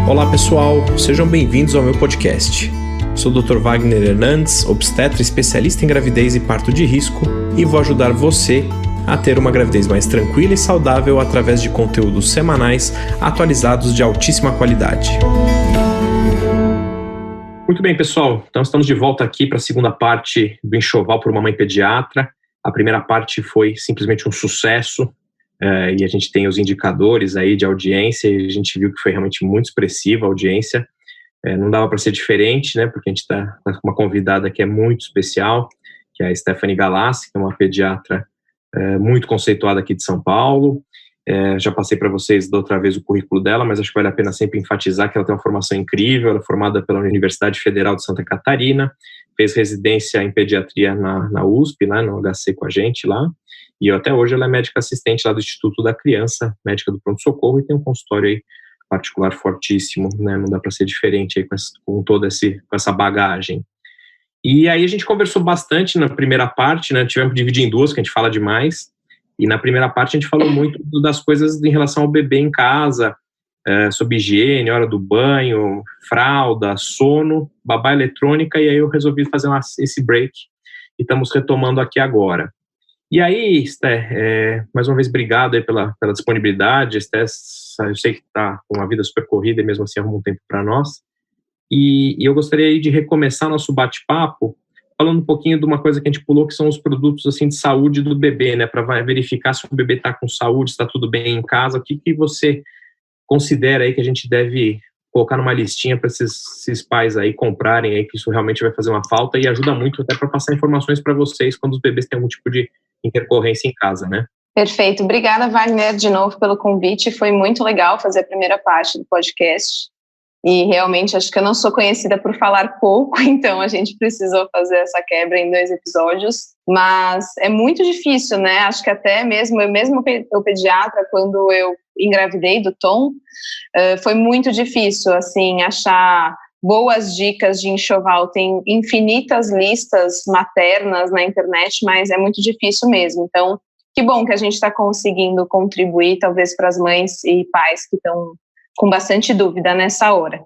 Olá pessoal, sejam bem-vindos ao meu podcast. Sou o Dr. Wagner Hernandes, obstetra especialista em gravidez e parto de risco e vou ajudar você a ter uma gravidez mais tranquila e saudável através de conteúdos semanais atualizados de altíssima qualidade. Muito bem, pessoal, então estamos de volta aqui para a segunda parte do Enxoval por Mamãe Pediatra. A primeira parte foi simplesmente um sucesso, e a gente tem os indicadores aí de audiência e a gente viu que foi realmente muito expressiva a audiência. Não dava para ser diferente, né, porque a gente está com uma convidada que é muito especial, que é a Stephanie Galassi, que é uma pediatra muito conceituada aqui de São Paulo. Já passei para vocês da outra vez o currículo dela, mas acho que vale a pena sempre enfatizar que ela tem uma formação incrível. Ela é formada pela Universidade Federal de Santa Catarina, fez residência em pediatria na USP, né, no HC com a gente lá, e até hoje ela é médica assistente lá do Instituto da Criança, médica do pronto-socorro, e tem um consultório aí particular fortíssimo, né, não dá para ser diferente aí com toda essa bagagem. E aí a gente conversou bastante na primeira parte, né, tivemos que dividir em duas, que a gente fala demais, e na primeira parte a gente falou muito das coisas em relação ao bebê em casa, sobre higiene, hora do banho, fralda, sono, babá eletrônica, e aí eu resolvi fazer esse break, e estamos retomando aqui agora. E aí, Esté, mais uma vez, obrigado aí pela disponibilidade. Esté, eu sei que está com uma vida super corrida e mesmo assim arruma um tempo para nós. E eu gostaria aí de recomeçar nosso bate-papo falando um pouquinho de uma coisa que a gente pulou, que são os produtos assim, de saúde do bebê, né? Para verificar se o bebê está com saúde, se está tudo bem em casa. O que você considera aí que a gente deve colocar numa listinha para esses pais aí comprarem aí, que isso realmente vai fazer uma falta e ajuda muito até para passar informações para vocês quando os bebês têm algum tipo de intercorrência em casa, né? Perfeito. Obrigada, Wagner, de novo pelo convite. Foi muito legal fazer a primeira parte do podcast. E realmente acho que eu não sou conhecida por falar pouco, então a gente precisou fazer essa quebra em 2 episódios. Mas é muito difícil, né? Acho que até mesmo eu pediatra, quando eu engravidei do Tom, foi muito difícil, assim, achar boas dicas de enxoval. Tem infinitas listas maternas na internet, mas é muito difícil mesmo. Então, que bom que a gente está conseguindo contribuir, talvez, para as mães e pais que estão com bastante dúvida nessa hora.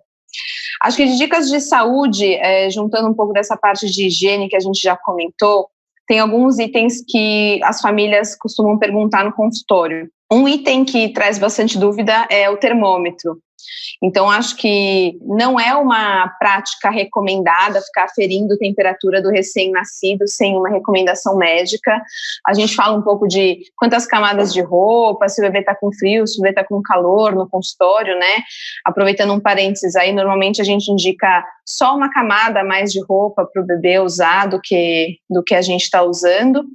Acho que de dicas de saúde, juntando um pouco dessa parte de higiene que a gente já comentou, tem alguns itens que as famílias costumam perguntar no consultório. Um item que traz bastante dúvida é o termômetro. Então, acho que não é uma prática recomendada ficar aferindo a temperatura do recém-nascido sem uma recomendação médica. A gente fala um pouco de quantas camadas de roupa, se o bebê está com frio, se o bebê está com calor no consultório, né? Aproveitando um parênteses aí, normalmente a gente indica só uma camada a mais de roupa para o bebê usar do que a gente está usando,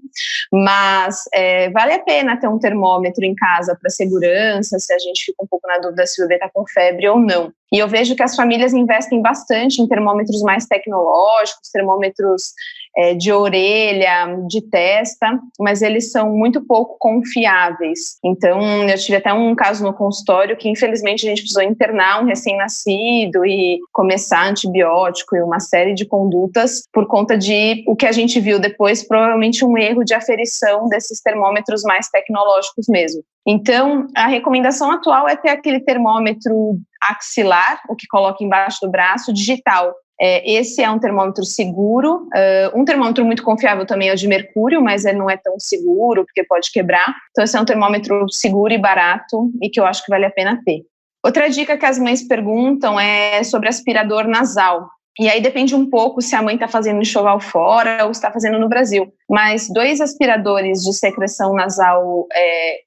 mas vale a pena ter um termômetro em casa para segurança, se a gente fica um pouco na dúvida se o bebê está com febre ou não. E eu vejo que as famílias investem bastante em termômetros mais tecnológicos, termômetros de orelha, de testa, mas eles são muito pouco confiáveis. Então, eu tive até um caso no consultório que, infelizmente, a gente precisou internar um recém-nascido e começar antibiótico e uma série de condutas por conta de o que a gente viu depois, provavelmente um erro de aferição desses termômetros mais tecnológicos mesmo. Então, a recomendação atual é ter aquele termômetro axilar, o que coloca embaixo do braço, digital. Esse é um termômetro seguro. Um termômetro muito confiável também é o de mercúrio, mas ele não é tão seguro, porque pode quebrar. Então, esse é um termômetro seguro e barato e que eu acho que vale a pena ter. Outra dica que as mães perguntam é sobre aspirador nasal. E aí depende um pouco se a mãe está fazendo enxoval fora ou está fazendo no Brasil. Mas 2 aspiradores de secreção nasal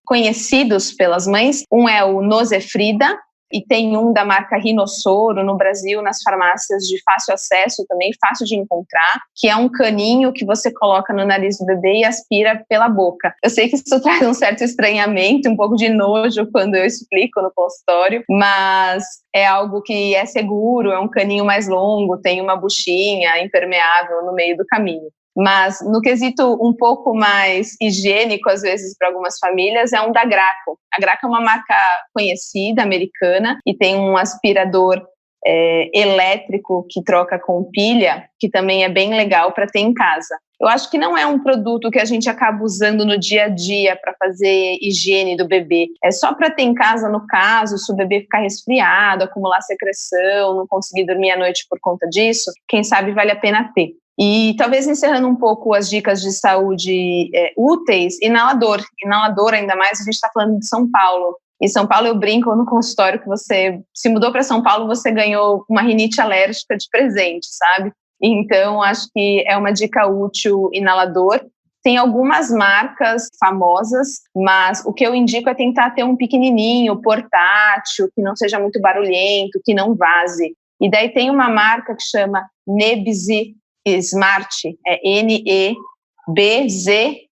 conhecidos pelas mães, um é o Nosefrida, e tem um da marca Rinossoro no Brasil, nas farmácias de fácil acesso também, fácil de encontrar, que é um caninho que você coloca no nariz do bebê e aspira pela boca. Eu sei que isso traz um certo estranhamento, um pouco de nojo quando eu explico no consultório, mas é algo que é seguro, é um caninho mais longo, tem uma buchinha impermeável no meio do caminho. Mas no quesito um pouco mais higiênico, às vezes, para algumas famílias, é um da Graco. A Graco é uma marca conhecida, americana, e tem um aspirador elétrico que troca com pilha, que também é bem legal para ter em casa. Eu acho que não é um produto que a gente acaba usando no dia a dia para fazer higiene do bebê. É só para ter em casa, no caso, se o bebê ficar resfriado, acumular secreção, não conseguir dormir à noite por conta disso, quem sabe vale a pena ter. E talvez encerrando um pouco as dicas de saúde úteis, inalador, ainda mais a gente está falando de São Paulo. Em São Paulo eu brinco no consultório que você se mudou para São Paulo, você ganhou uma rinite alérgica de presente, sabe? Então, acho que é uma dica útil, inalador. Tem algumas marcas famosas, mas o que eu indico é tentar ter um pequenininho, portátil, que não seja muito barulhento, que não vaze. E daí tem uma marca que chama Nebzi Smart, é NEBZMART.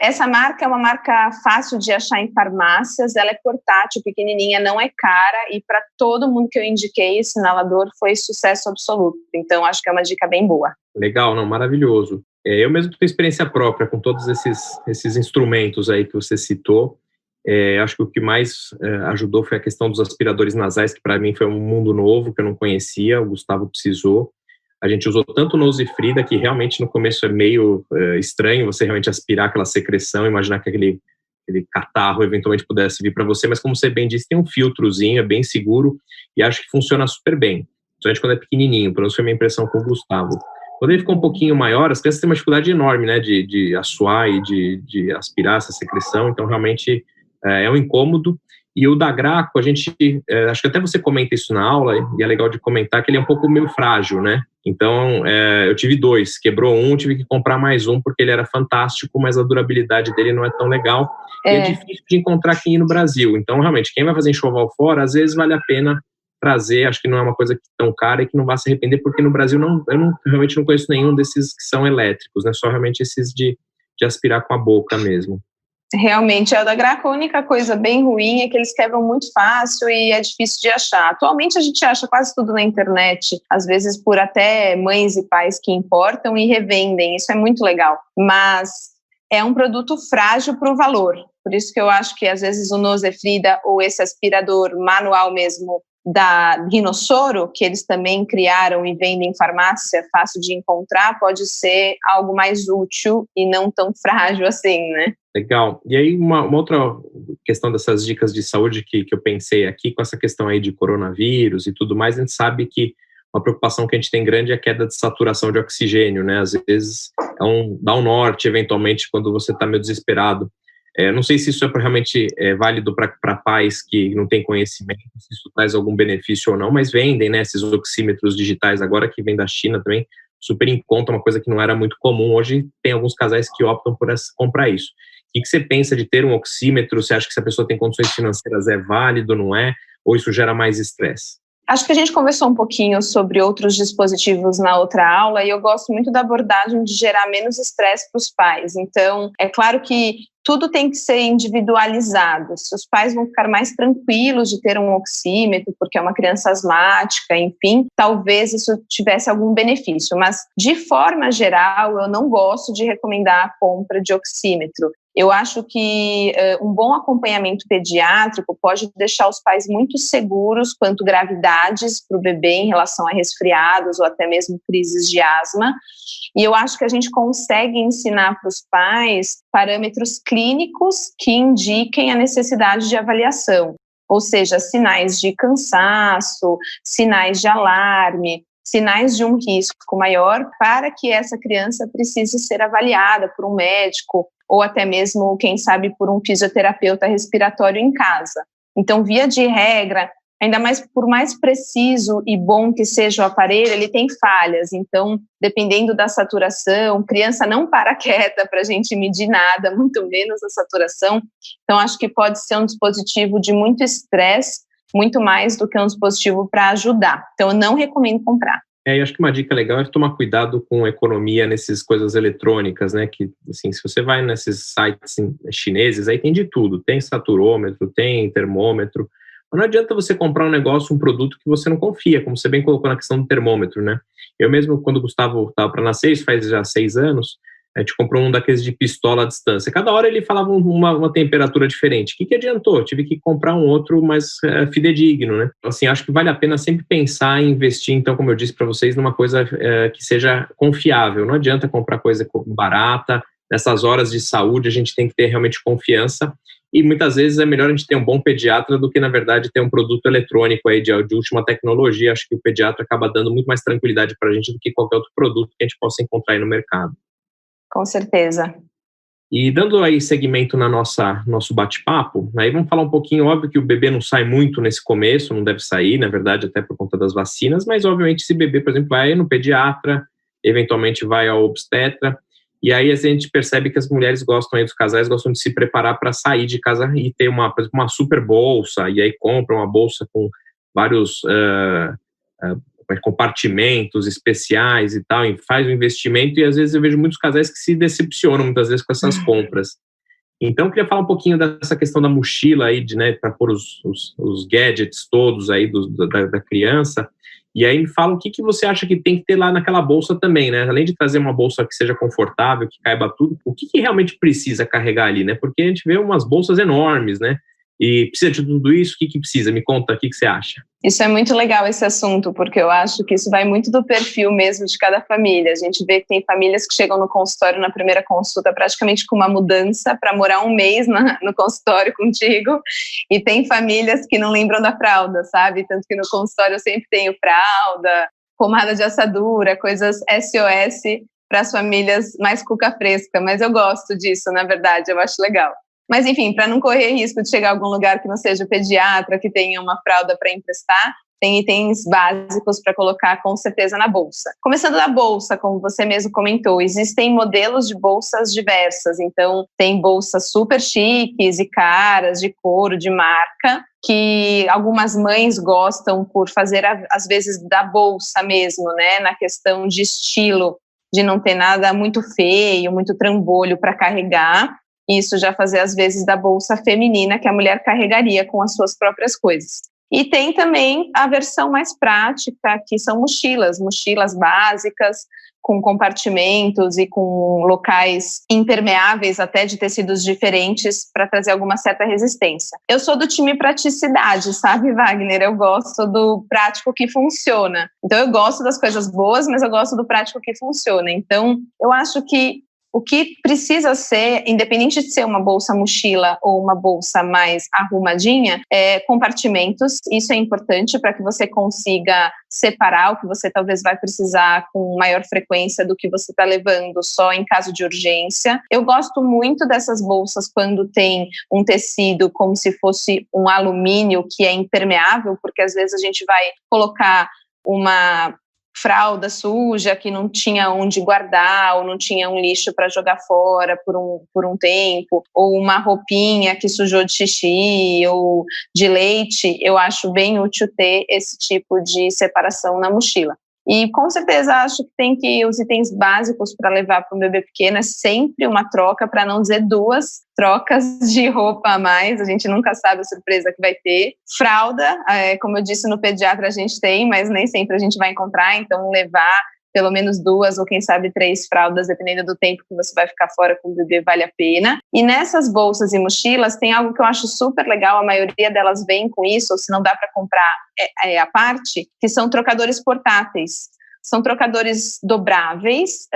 Essa marca é uma marca fácil de achar em farmácias, ela é portátil, pequenininha, não é cara, e para todo mundo que eu indiquei, esse inalador foi sucesso absoluto. Então, acho que é uma dica bem boa. Legal, não, maravilhoso. Eu mesmo tenho experiência própria com todos esses instrumentos aí que você citou. Acho que o que mais ajudou foi a questão dos aspiradores nasais, que para mim foi um mundo novo, que eu não conhecia, o Gustavo precisou. A gente usou tanto o Nose Frida, que realmente no começo é meio estranho você realmente aspirar aquela secreção, imaginar que aquele catarro eventualmente pudesse vir para você, mas como você bem disse, tem um filtrozinho, é bem seguro e acho que funciona super bem. Principalmente quando é pequenininho, pelo menos foi a minha impressão com o Gustavo. Quando ele ficou um pouquinho maior, as crianças têm uma dificuldade enorme, né, de assoar e de aspirar essa secreção, então realmente é um incômodo. E o da Graco, a gente, acho que até você comenta isso na aula, e é legal de comentar que ele é um pouco meio frágil, né? Então, eu tive 2, quebrou um, tive que comprar mais um, porque ele era fantástico, mas a durabilidade dele não é tão legal, e é difícil de encontrar aqui no Brasil. Então, realmente, quem vai fazer enxoval fora, às vezes vale a pena trazer, acho que não é uma coisa tão cara e que não vai se arrepender, porque no Brasil eu realmente não conheço nenhum desses que são elétricos, né? Só realmente esses de aspirar com a boca mesmo. Realmente, a da Graco, a única coisa bem ruim é que eles quebram muito fácil e é difícil de achar. Atualmente a gente acha quase tudo na internet, às vezes por até mães e pais que importam e revendem, isso é muito legal. Mas é um produto frágil para o valor, por isso que eu acho que às vezes o Nose Frida ou esse aspirador manual mesmo da Rinossoro, que eles também criaram e vendem em farmácia, fácil de encontrar, pode ser algo mais útil e não tão frágil assim, né? Legal. E aí uma outra questão dessas dicas de saúde que eu pensei aqui, com essa questão aí de coronavírus e tudo mais, a gente sabe que uma preocupação que a gente tem grande é a queda de saturação de oxigênio, né? Às vezes dá um norte, eventualmente, quando você está meio desesperado. Não sei se isso realmente válido para pais que não têm conhecimento, se isso traz algum benefício ou não, mas vendem, né, esses oxímetros digitais agora, que vem da China também, super em conta, uma coisa que não era muito comum. Hoje tem alguns casais que optam por comprar isso. O que você pensa de ter um oxímetro? Você acha que se a pessoa tem condições financeiras é válido, não é? Ou isso gera mais estresse? Acho que a gente conversou um pouquinho sobre outros dispositivos na outra aula e eu gosto muito da abordagem de gerar menos estresse para os pais. Então, é claro que tudo tem que ser individualizado. Se os pais vão ficar mais tranquilos de ter um oxímetro, porque é uma criança asmática, enfim, talvez isso tivesse algum benefício. Mas, de forma geral, eu não gosto de recomendar a compra de oxímetro. Eu acho que um bom acompanhamento pediátrico pode deixar os pais muito seguros quanto gravidades para o bebê em relação a resfriados ou até mesmo crises de asma. E eu acho que a gente consegue ensinar para os pais parâmetros clínicos que indiquem a necessidade de avaliação, ou seja, sinais de cansaço, sinais de alarme, sinais de um risco maior para que essa criança precise ser avaliada por um médico ou até mesmo, quem sabe, por um fisioterapeuta respiratório em casa. Então, via de regra, ainda mais por mais preciso e bom que seja o aparelho, ele tem falhas. Então, dependendo da saturação, criança não para quieta para a gente medir nada, muito menos a saturação. Então, acho que pode ser um dispositivo de muito estresse, muito mais do que um dispositivo para ajudar. Então, eu não recomendo comprar. Eu acho que uma dica legal é tomar cuidado com economia nessas coisas eletrônicas, né? Que, assim, se você vai nesses sites chineses, aí tem de tudo. Tem saturômetro, tem termômetro. Mas não adianta você comprar um produto que você não confia, como você bem colocou na questão do termômetro, né? Eu mesmo, quando o Gustavo estava para nascer, isso faz já 6 anos, A gente comprou um daqueles de pistola à distância. Cada hora ele falava uma temperatura diferente. O que adiantou? Tive que comprar um outro mais fidedigno, né? Assim, acho que vale a pena sempre pensar em investir, então, como eu disse para vocês, numa coisa que seja confiável. Não adianta comprar coisa barata. Nessas horas de saúde, a gente tem que ter realmente confiança. E muitas vezes é melhor a gente ter um bom pediatra do que, na verdade, ter um produto eletrônico aí de última tecnologia. Acho que o pediatra acaba dando muito mais tranquilidade para a gente do que qualquer outro produto que a gente possa encontrar aí no mercado. Com certeza. E dando aí segmento na nosso bate-papo, aí vamos falar um pouquinho, óbvio que o bebê não sai muito nesse começo, não deve sair, na verdade, até por conta das vacinas, mas obviamente esse bebê, por exemplo, vai no pediatra, eventualmente vai ao obstetra, e aí a gente percebe que as mulheres gostam aí, dos casais gostam de se preparar para sair de casa e ter por exemplo, uma super bolsa, e aí compra uma bolsa com vários compartimentos especiais e tal, e faz o investimento, e às vezes eu vejo muitos casais que se decepcionam muitas vezes com essas compras. Então, eu queria falar um pouquinho dessa questão da mochila aí, para pôr os gadgets todos aí da criança, e aí me fala o que você acha que tem que ter lá naquela bolsa também, né? Além de trazer uma bolsa que seja confortável, que caiba tudo, o que realmente precisa carregar ali, né? Porque a gente vê umas bolsas enormes, né? E precisa de tudo isso? O que precisa? Me conta, o que você acha? Isso é muito legal, esse assunto, porque eu acho que isso vai muito do perfil mesmo de cada família. A gente vê que tem famílias que chegam no consultório na primeira consulta praticamente com uma mudança para morar um mês no consultório contigo, e tem famílias que não lembram da fralda, sabe? Tanto que no consultório eu sempre tenho fralda, pomada de assadura, coisas SOS para as famílias mais cuca fresca, mas eu gosto disso, na verdade, eu acho legal. Mas, enfim, para não correr risco de chegar a algum lugar que não seja pediatra, que tenha uma fralda para emprestar, tem itens básicos para colocar com certeza na bolsa. Começando da bolsa, como você mesmo comentou, existem modelos de bolsas diversas. Então, tem bolsas super chiques e caras, de couro, de marca, que algumas mães gostam por fazer, às vezes, da bolsa mesmo, né? Na questão de estilo, de não ter nada muito feio, muito trambolho para carregar. Isso já fazer, às vezes, da bolsa feminina que a mulher carregaria com as suas próprias coisas. E tem também a versão mais prática, que são mochilas básicas, com compartimentos e com locais impermeáveis, até de tecidos diferentes, para trazer alguma certa resistência. Eu sou do time praticidade, sabe, Wagner? Eu gosto do prático que funciona. Então, eu gosto das coisas boas, mas eu gosto do prático que funciona. Então, eu acho que o que precisa ser, independente de ser uma bolsa mochila ou uma bolsa mais arrumadinha, é compartimentos. Isso é importante para que você consiga separar o que você talvez vai precisar com maior frequência do que você está levando só em caso de urgência. Eu gosto muito dessas bolsas quando tem um tecido como se fosse um alumínio que é impermeável, porque às vezes a gente vai colocar uma fralda suja que não tinha onde guardar ou não tinha um lixo para jogar fora por um tempo, ou uma roupinha que sujou de xixi ou de leite, eu acho bem útil ter esse tipo de separação na mochila. E com certeza acho que tem que os itens básicos para levar para um bebê pequeno é sempre uma troca, para não dizer 2 trocas de roupa a mais, a gente nunca sabe a surpresa que vai ter. Fralda, como eu disse, no pediatra a gente tem, mas nem sempre a gente vai encontrar, então levar pelo menos 2 ou quem sabe 3 fraldas, dependendo do tempo que você vai ficar fora com o bebê, vale a pena. E nessas bolsas e mochilas tem algo que eu acho super legal, a maioria delas vem com isso, ou se não dá para comprar a parte, que são trocadores portáteis. São trocadores dobráveis,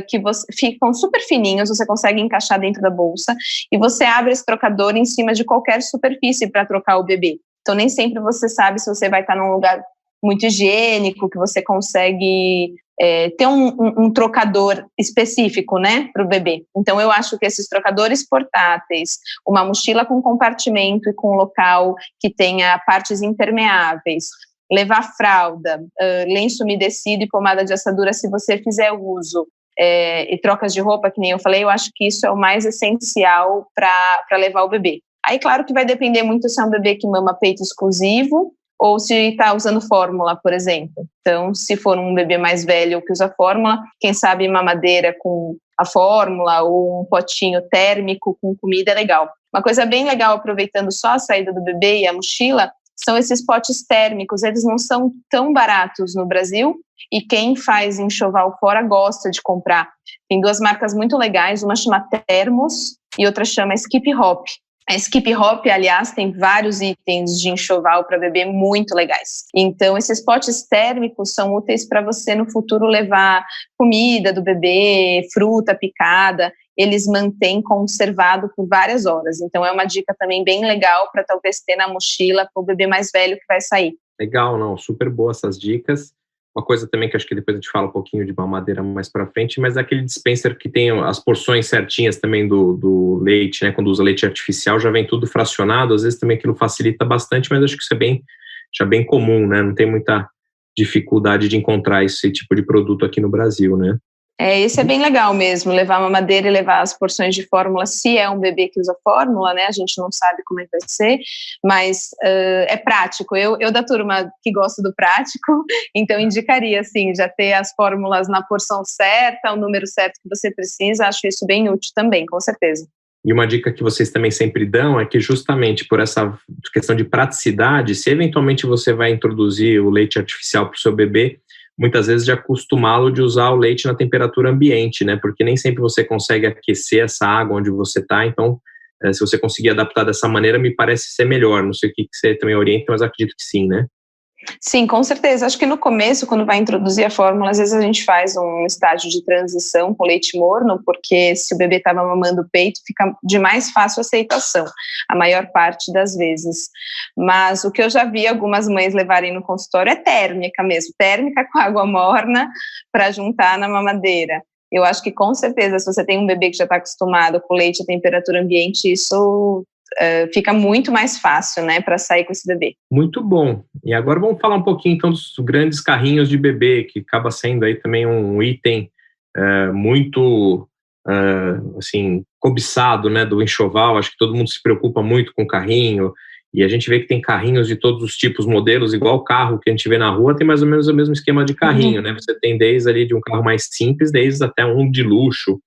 que ficam super fininhos, você consegue encaixar dentro da bolsa, e você abre esse trocador em cima de qualquer superfície para trocar o bebê. Então nem sempre você sabe se você vai estar num lugar muito higiênico, que você consegue ter um trocador específico, né, para o bebê. Então, eu acho que esses trocadores portáteis, uma mochila com compartimento e com local que tenha partes impermeáveis, levar fralda, lenço umedecido e pomada de assadura se você fizer uso, e trocas de roupa, que nem eu falei, eu acho que isso é o mais essencial para levar o bebê. Aí, claro que vai depender muito se é um bebê que mama peito exclusivo, ou se está usando fórmula, por exemplo. Então, se for um bebê mais velho que usa fórmula, quem sabe mamadeira com a fórmula ou um potinho térmico com comida é legal. Uma coisa bem legal, aproveitando só a saída do bebê e a mochila, são esses potes térmicos. Eles não são tão baratos no Brasil e quem faz enxoval fora gosta de comprar. Tem 2 marcas muito legais, uma chama Thermos e outra chama Skip Hop. A Skip Hop, aliás, tem vários itens de enxoval para bebê muito legais. Então, esses potes térmicos são úteis para você, no futuro, levar comida do bebê, fruta picada. Eles mantêm conservado por várias horas. Então, é uma dica também bem legal para talvez ter na mochila para o bebê mais velho que vai sair. Legal, não, super boa essas dicas. Uma coisa também que acho que depois a gente fala um pouquinho de mamadeira mais para frente, mas é aquele dispenser que tem as porções certinhas também do leite, né? Quando usa leite artificial, já vem tudo fracionado, às vezes também aquilo facilita bastante, mas acho que isso é já bem comum, né? Não tem muita dificuldade de encontrar esse tipo de produto aqui no Brasil, né? Esse é bem legal mesmo, levar a mamadeira e levar as porções de fórmula, se é um bebê que usa fórmula, né, a gente não sabe como é que vai ser, mas é prático, eu da turma que gosta do prático, então indicaria, assim, já ter as fórmulas na porção certa, o número certo que você precisa, acho isso bem útil também, com certeza. E uma dica que vocês também sempre dão é que justamente por essa questão de praticidade, se eventualmente você vai introduzir o leite artificial para o seu bebê, muitas vezes de acostumá-lo de usar o leite na temperatura ambiente, né? Porque nem sempre você consegue aquecer essa água onde você está, então, se você conseguir adaptar dessa maneira, me parece ser melhor. Não sei o que você também orienta, mas acredito que sim, né? Sim, com certeza. Acho que no começo, quando vai introduzir a fórmula, às vezes a gente faz um estágio de transição com leite morno, porque se o bebê estava mamando o peito, fica de mais fácil aceitação, a maior parte das vezes. Mas o que eu já vi algumas mães levarem no consultório é térmica mesmo, térmica com água morna para juntar na mamadeira. Eu acho que com certeza, se você tem um bebê que já está acostumado com leite a temperatura ambiente, isso fica muito mais fácil, né, para sair com esse bebê. Muito bom. E agora vamos falar um pouquinho, então, dos grandes carrinhos de bebê, que acaba sendo aí também um item muito, assim, cobiçado, né, do enxoval. Acho que todo mundo se preocupa muito com carrinho, e a gente vê que tem carrinhos de todos os tipos, modelos, igual o carro que a gente vê na rua, tem mais ou menos o mesmo esquema de carrinho, né? Você tem desde ali de um carro mais simples, desde até um de luxo.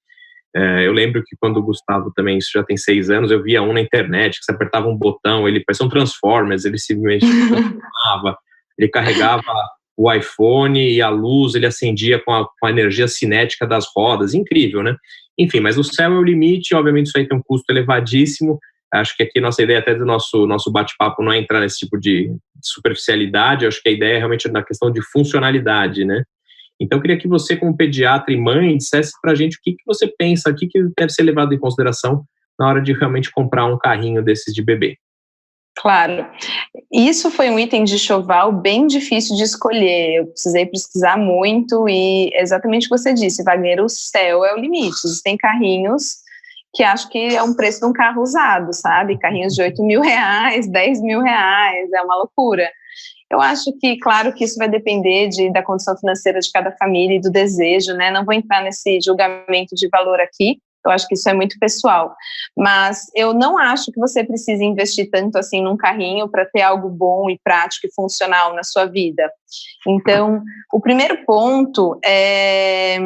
Eu lembro que quando o Gustavo também, isso já tem 6 anos, eu via um na internet, que você apertava um botão, ele parecia um Transformers, ele se mexia, ele carregava o iPhone e a luz, ele acendia com a energia cinética das rodas, incrível, né? Enfim, mas o céu é o limite, obviamente isso aí tem um custo elevadíssimo. Acho que aqui nossa ideia até do nosso bate-papo não é entrar nesse tipo de superficialidade, acho que a ideia é realmente na questão de funcionalidade, né? Então, eu queria que você, como pediatra e mãe, dissesse para a gente o que você pensa, o que deve ser levado em consideração na hora de realmente comprar um carrinho desses de bebê. Claro. Isso foi um item de enxoval bem difícil de escolher. Eu precisei pesquisar muito e exatamente o que você disse, Wagner, o céu é o limite. Existem carrinhos que acho que é um preço de um carro usado, sabe? Carrinhos de R$8.000, R$10.000, é uma loucura. Eu acho que, claro, que isso vai depender da condição financeira de cada família e do desejo, né? Não vou entrar nesse julgamento de valor aqui, eu acho que isso é muito pessoal. Mas eu não acho que você precise investir tanto assim num carrinho para ter algo bom e prático e funcional na sua vida. Então, o primeiro ponto é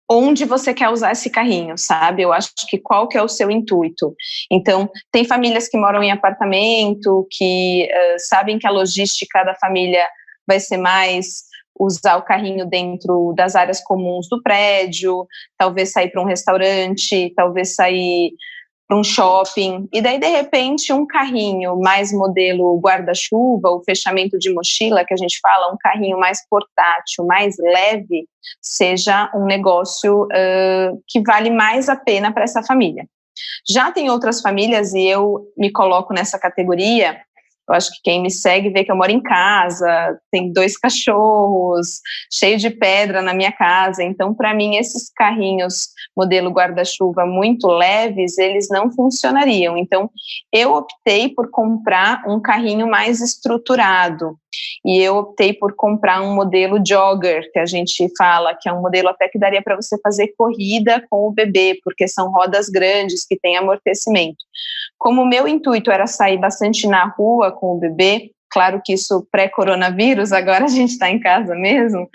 onde você quer usar esse carrinho, sabe? Eu acho que qual que é o seu intuito. Então, tem famílias que moram em apartamento, que sabem que a logística da família vai ser mais usar o carrinho dentro das áreas comuns do prédio, talvez sair para um restaurante, talvez sair para um shopping, e daí, de repente, um carrinho mais modelo guarda-chuva, o fechamento de mochila, que a gente fala, um carrinho mais portátil, mais leve, seja um negócio que vale mais a pena para essa família. Já tem outras famílias, e eu me coloco nessa categoria, eu acho que quem me segue vê que eu moro em casa, tem 2 cachorros, cheio de pedra na minha casa, então para mim esses carrinhos modelo guarda-chuva muito leves, eles não funcionariam, então eu optei por comprar um carrinho mais estruturado, e eu optei por comprar um modelo jogger, que a gente fala, que é um modelo até que daria para você fazer corrida com o bebê, porque são rodas grandes que têm amortecimento. Como o meu intuito era sair bastante na rua com o bebê, claro que isso pré-coronavírus, agora a gente está em casa mesmo,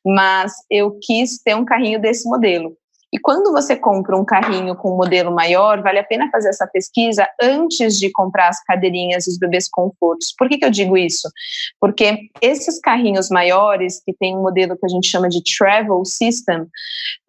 mas eu quis ter um carrinho desse modelo. E quando você compra um carrinho com um modelo maior, vale a pena fazer essa pesquisa antes de comprar as cadeirinhas e os bebês confortos. Por que eu digo isso? Porque esses carrinhos maiores, que tem um modelo que a gente chama de Travel System,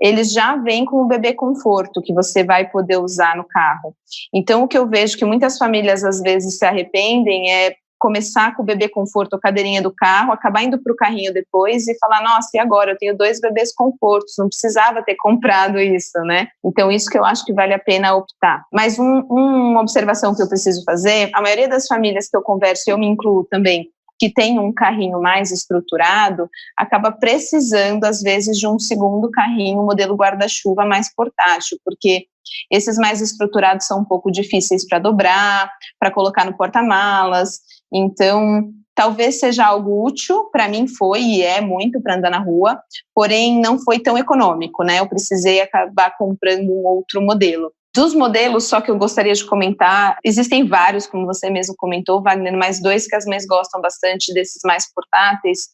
eles já vêm com o bebê conforto, que você vai poder usar no carro. Então, o que eu vejo que muitas famílias às vezes se arrependem é começar com o bebê conforto ou cadeirinha do carro, acabar indo para o carrinho depois e falar, nossa, e agora? Eu tenho 2 bebês confortos, não precisava ter comprado isso, né? Então, isso que eu acho que vale a pena optar. Mas uma observação que eu preciso fazer, a maioria das famílias que eu converso, eu me incluo também, que tem um carrinho mais estruturado, acaba precisando, às vezes, de um segundo carrinho, um modelo guarda-chuva mais portátil, porque esses mais estruturados são um pouco difíceis para dobrar, para colocar no porta-malas. Então, talvez seja algo útil, para mim foi e é muito para andar na rua, porém não foi tão econômico, né? Eu precisei acabar comprando um outro modelo. Dos modelos, só que eu gostaria de comentar, existem vários, como você mesmo comentou, Wagner, mas 2 que as mães gostam bastante desses mais portáteis.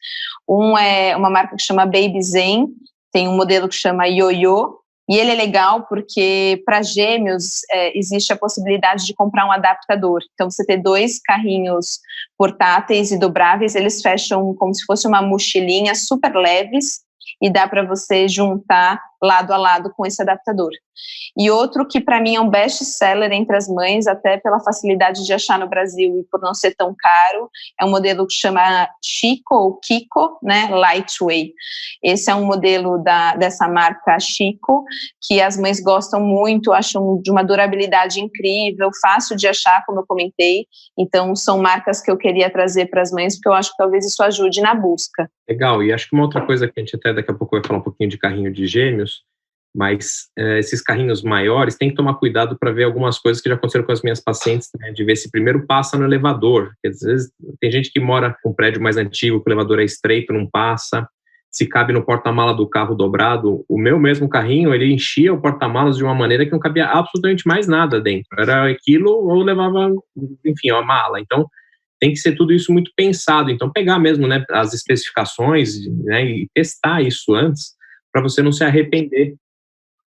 Um é uma marca que chama Baby Zen, tem um modelo que chama Yoyo, e ele é legal porque para gêmeos existe a possibilidade de comprar um adaptador. Então, você ter 2 carrinhos portáteis e dobráveis, eles fecham como se fosse uma mochilinha super leves e dá para você juntar lado a lado com esse adaptador. E outro que para mim é um best-seller entre as mães, até pela facilidade de achar no Brasil e por não ser tão caro, é um modelo que chama Chico ou Kiko, né, Lightweight. Esse é um modelo dessa marca Chico, que as mães gostam muito, acham de uma durabilidade incrível, fácil de achar, como eu comentei. Então, são marcas que eu queria trazer para as mães, porque eu acho que talvez isso ajude na busca. Legal, e acho que uma outra coisa que a gente até daqui a pouco vai falar um pouquinho de carrinho de gêmeos, mas esses carrinhos maiores tem que tomar cuidado para ver algumas coisas que já aconteceram com as minhas pacientes, né, de ver se primeiro passa no elevador, porque às vezes tem gente que mora com um prédio mais antigo, que o elevador é estreito, não passa, se cabe no porta-mala do carro dobrado. O meu mesmo carrinho, ele enchia o porta-malas de uma maneira que não cabia absolutamente mais nada dentro, era aquilo ou levava, enfim, a mala. Então tem que ser tudo isso muito pensado, então pegar mesmo, né, as especificações, né, e testar isso antes, para você não se arrepender.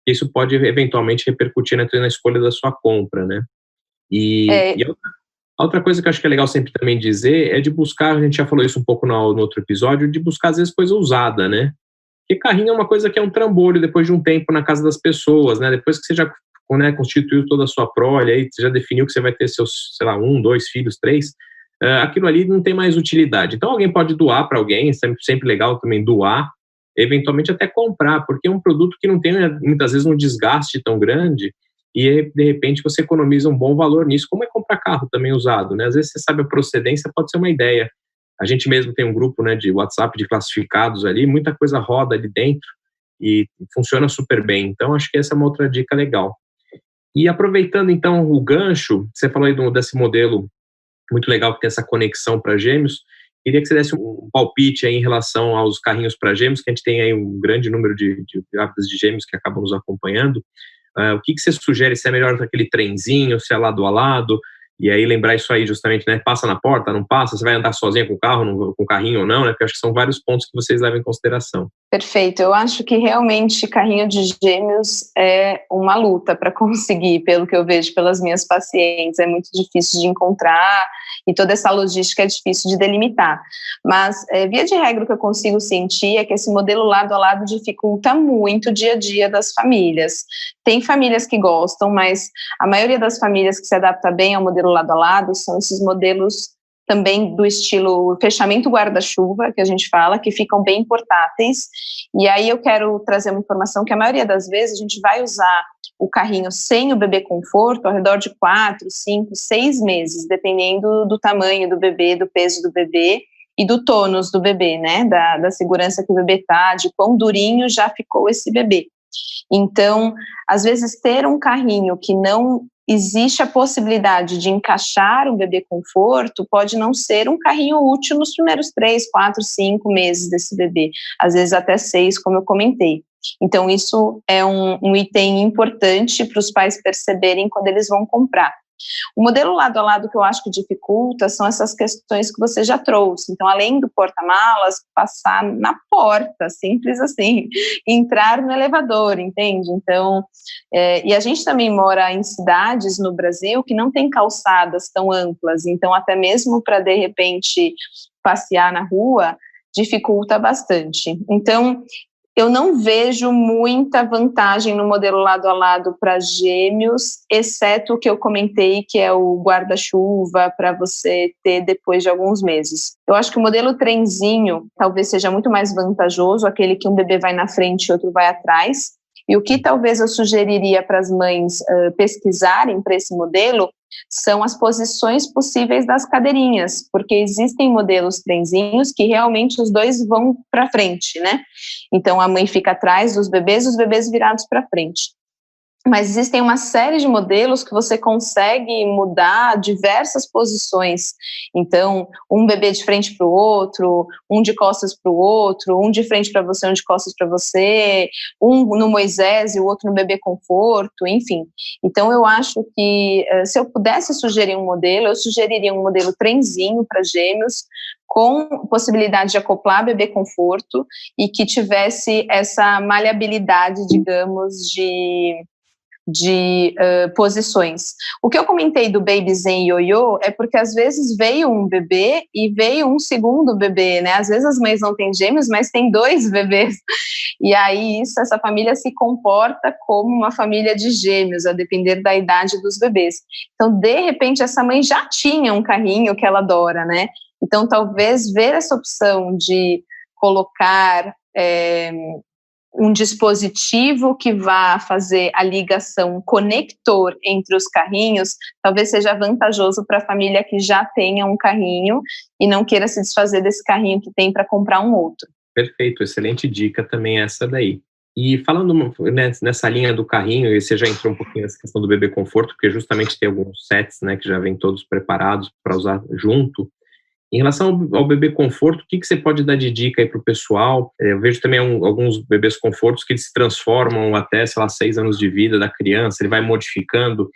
Isso pode eventualmente repercutir na escolha da sua compra, né? E a outra coisa que eu acho que é legal sempre também dizer é de buscar, a gente já falou isso um pouco no outro episódio, de buscar às vezes coisa usada, né? Porque carrinho é uma coisa que é um trambolho depois de um tempo na casa das pessoas, né? Depois que você já, né, constituiu toda a sua prole, aí você já definiu que você vai ter seus, sei lá, 1, 2 filhos, 3, aquilo ali não tem mais utilidade. Então alguém pode doar para alguém, é sempre legal também doar, eventualmente até comprar, porque é um produto que não tem muitas vezes um desgaste tão grande e de repente você economiza um bom valor nisso, como é comprar carro também usado, né? Às vezes você sabe a procedência, pode ser uma ideia. A gente mesmo tem um grupo, né, de WhatsApp de classificados ali, muita coisa roda ali dentro e funciona super bem. Então acho que essa é uma outra dica legal. E aproveitando então o gancho, você falou aí desse modelo muito legal que tem essa conexão para gêmeos. Queria que você desse um palpite aí em relação aos carrinhos para gêmeos, que a gente tem aí um grande número de grávidas de gêmeos que acabam nos acompanhando. O que você sugere? Se é melhor aquele trenzinho, se é lado a lado? E aí lembrar isso aí justamente, né? Passa na porta, não passa? Você vai andar sozinha com o carro, com o carrinho ou não, né? Porque acho que são vários pontos que vocês levam em consideração. Perfeito. Eu acho que realmente carrinho de gêmeos é uma luta para conseguir, pelo que eu vejo pelas minhas pacientes. É muito difícil de encontrar e toda essa logística é difícil de delimitar. Mas, via de regra, o que eu consigo sentir é que esse modelo lado a lado dificulta muito o dia a dia das famílias. Tem famílias que gostam, mas a maioria das famílias que se adapta bem ao modelo lado a lado são esses modelos também do estilo fechamento guarda-chuva, que a gente fala, que ficam bem portáteis. E aí eu quero trazer uma informação que a maioria das vezes a gente vai usar o carrinho sem o bebê conforto ao redor de 4, 5, 6 meses, dependendo do tamanho do bebê, do peso do bebê e do tônus do bebê, né, da segurança que o bebê tá, de quão durinho já ficou esse bebê. Então, às vezes ter um carrinho que não existe a possibilidade de encaixar um bebê conforto pode não ser um carrinho útil nos primeiros 3, 4, 5 meses desse bebê, às vezes até 6, como eu comentei. Então, isso é um item importante para os pais perceberem quando eles vão comprar. O modelo lado a lado que eu acho que dificulta são essas questões que você já trouxe. Então, além do porta-malas, passar na porta, simples assim, entrar no elevador, entende? Então, e a gente também mora em cidades no Brasil que não tem calçadas tão amplas, então até mesmo para, de repente, passear na rua, dificulta bastante. Então, eu não vejo muita vantagem no modelo lado a lado para gêmeos, exceto o que eu comentei, que é o guarda-chuva para você ter depois de alguns meses. Eu acho que o modelo trenzinho talvez seja muito mais vantajoso, aquele que um bebê vai na frente e outro vai atrás. E o que talvez eu sugeriria para as mães pesquisarem para esse modelo são as posições possíveis das cadeirinhas, porque existem modelos trenzinhos que realmente os dois vão para frente, né? Então a mãe fica atrás dos bebês, os bebês virados para frente. Mas existem uma série de modelos que você consegue mudar diversas posições. Então, um bebê de frente para o outro, um de costas para o outro, um de frente para você, um de costas para você, um no Moisés e o outro no bebê conforto, enfim. Então, eu acho que se eu pudesse sugerir um modelo, eu sugeriria um modelo trenzinho para gêmeos, com possibilidade de acoplar bebê conforto e que tivesse essa maleabilidade, digamos, de posições. O que eu comentei do Baby Zen Yoyo é porque às vezes veio um bebê e veio um segundo bebê, né? Às vezes as mães não têm gêmeos, mas tem 2 bebês. E aí essa família se comporta como uma família de gêmeos, a depender da idade dos bebês. Então, de repente, essa mãe já tinha um carrinho que ela adora, né? Então, talvez ver essa opção de colocar um dispositivo que vá fazer a ligação, conector entre os carrinhos, talvez seja vantajoso para a família que já tenha um carrinho e não queira se desfazer desse carrinho que tem para comprar um outro. Perfeito, excelente dica também essa daí. E falando nessa linha do carrinho, e você já entrou um pouquinho nessa questão do bebê conforto, porque justamente tem alguns sets, né, que já vêm todos preparados para usar junto. Em relação ao bebê conforto, o que você pode dar de dica aí para o pessoal? Eu vejo também alguns bebês confortos que eles se transformam até, 6 anos de vida da criança, ele vai modificando,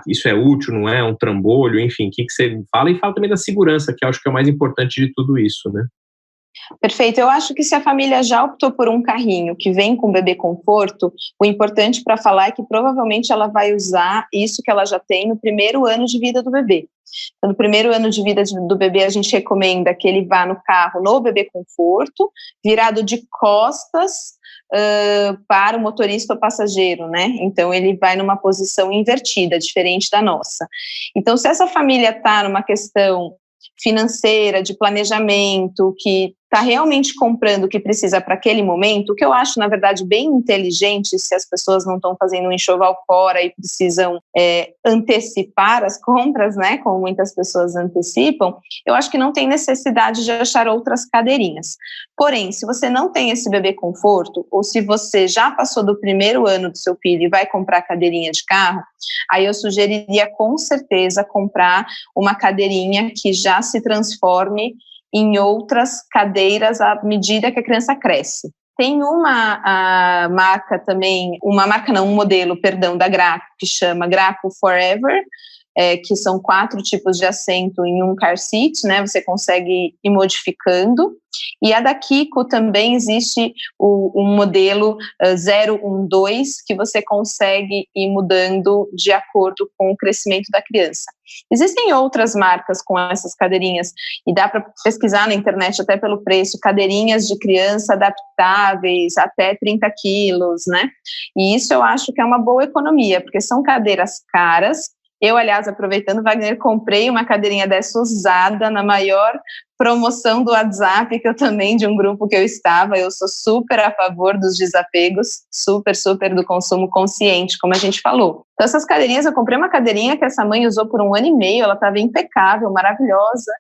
isso é útil, não é? Um trambolho, enfim, o que você fala? E fala também da segurança, que eu acho que é o mais importante de tudo isso, né? Perfeito, eu acho que se a família já optou por um carrinho que vem com bebê conforto, o importante para falar é que provavelmente ela vai usar isso que ela já tem no primeiro ano de vida do bebê. Então, no primeiro ano de vida do bebê, a gente recomenda que ele vá no carro no bebê conforto, virado de costas para o motorista ou passageiro, né? Então, ele vai numa posição invertida, diferente da nossa. Então, se essa família está numa questão financeira, de planejamento, que está realmente comprando o que precisa para aquele momento, o que eu acho, na verdade, bem inteligente, se as pessoas não estão fazendo um enxoval fora e precisam antecipar as compras, né, como muitas pessoas antecipam, eu acho que não tem necessidade de achar outras cadeirinhas. Porém, se você não tem esse bebê conforto, ou se você já passou do primeiro ano do seu filho e vai comprar cadeirinha de carro, aí eu sugeriria com certeza comprar uma cadeirinha que já se transforme em outras cadeiras à medida que a criança cresce. Tem um modelo da Graco, que chama Graco Forever, que são 4 tipos de assento em um car seat, né? Você consegue ir modificando. E a da Kiko também existe um modelo 012, que você consegue ir mudando de acordo com o crescimento da criança. Existem outras marcas com essas cadeirinhas, e dá para pesquisar na internet até pelo preço, cadeirinhas de criança adaptáveis até 30 quilos, né? E isso eu acho que é uma boa economia, porque são cadeiras caras. Eu, aliás, aproveitando, Wagner, comprei uma cadeirinha dessa usada na maior promoção do WhatsApp, que eu também, de um grupo que eu estava. Eu sou super a favor dos desapegos, super do consumo consciente, como a gente falou. Então, essas cadeirinhas, eu comprei uma cadeirinha que essa mãe usou por 1 ano e meio, ela estava impecável, maravilhosa,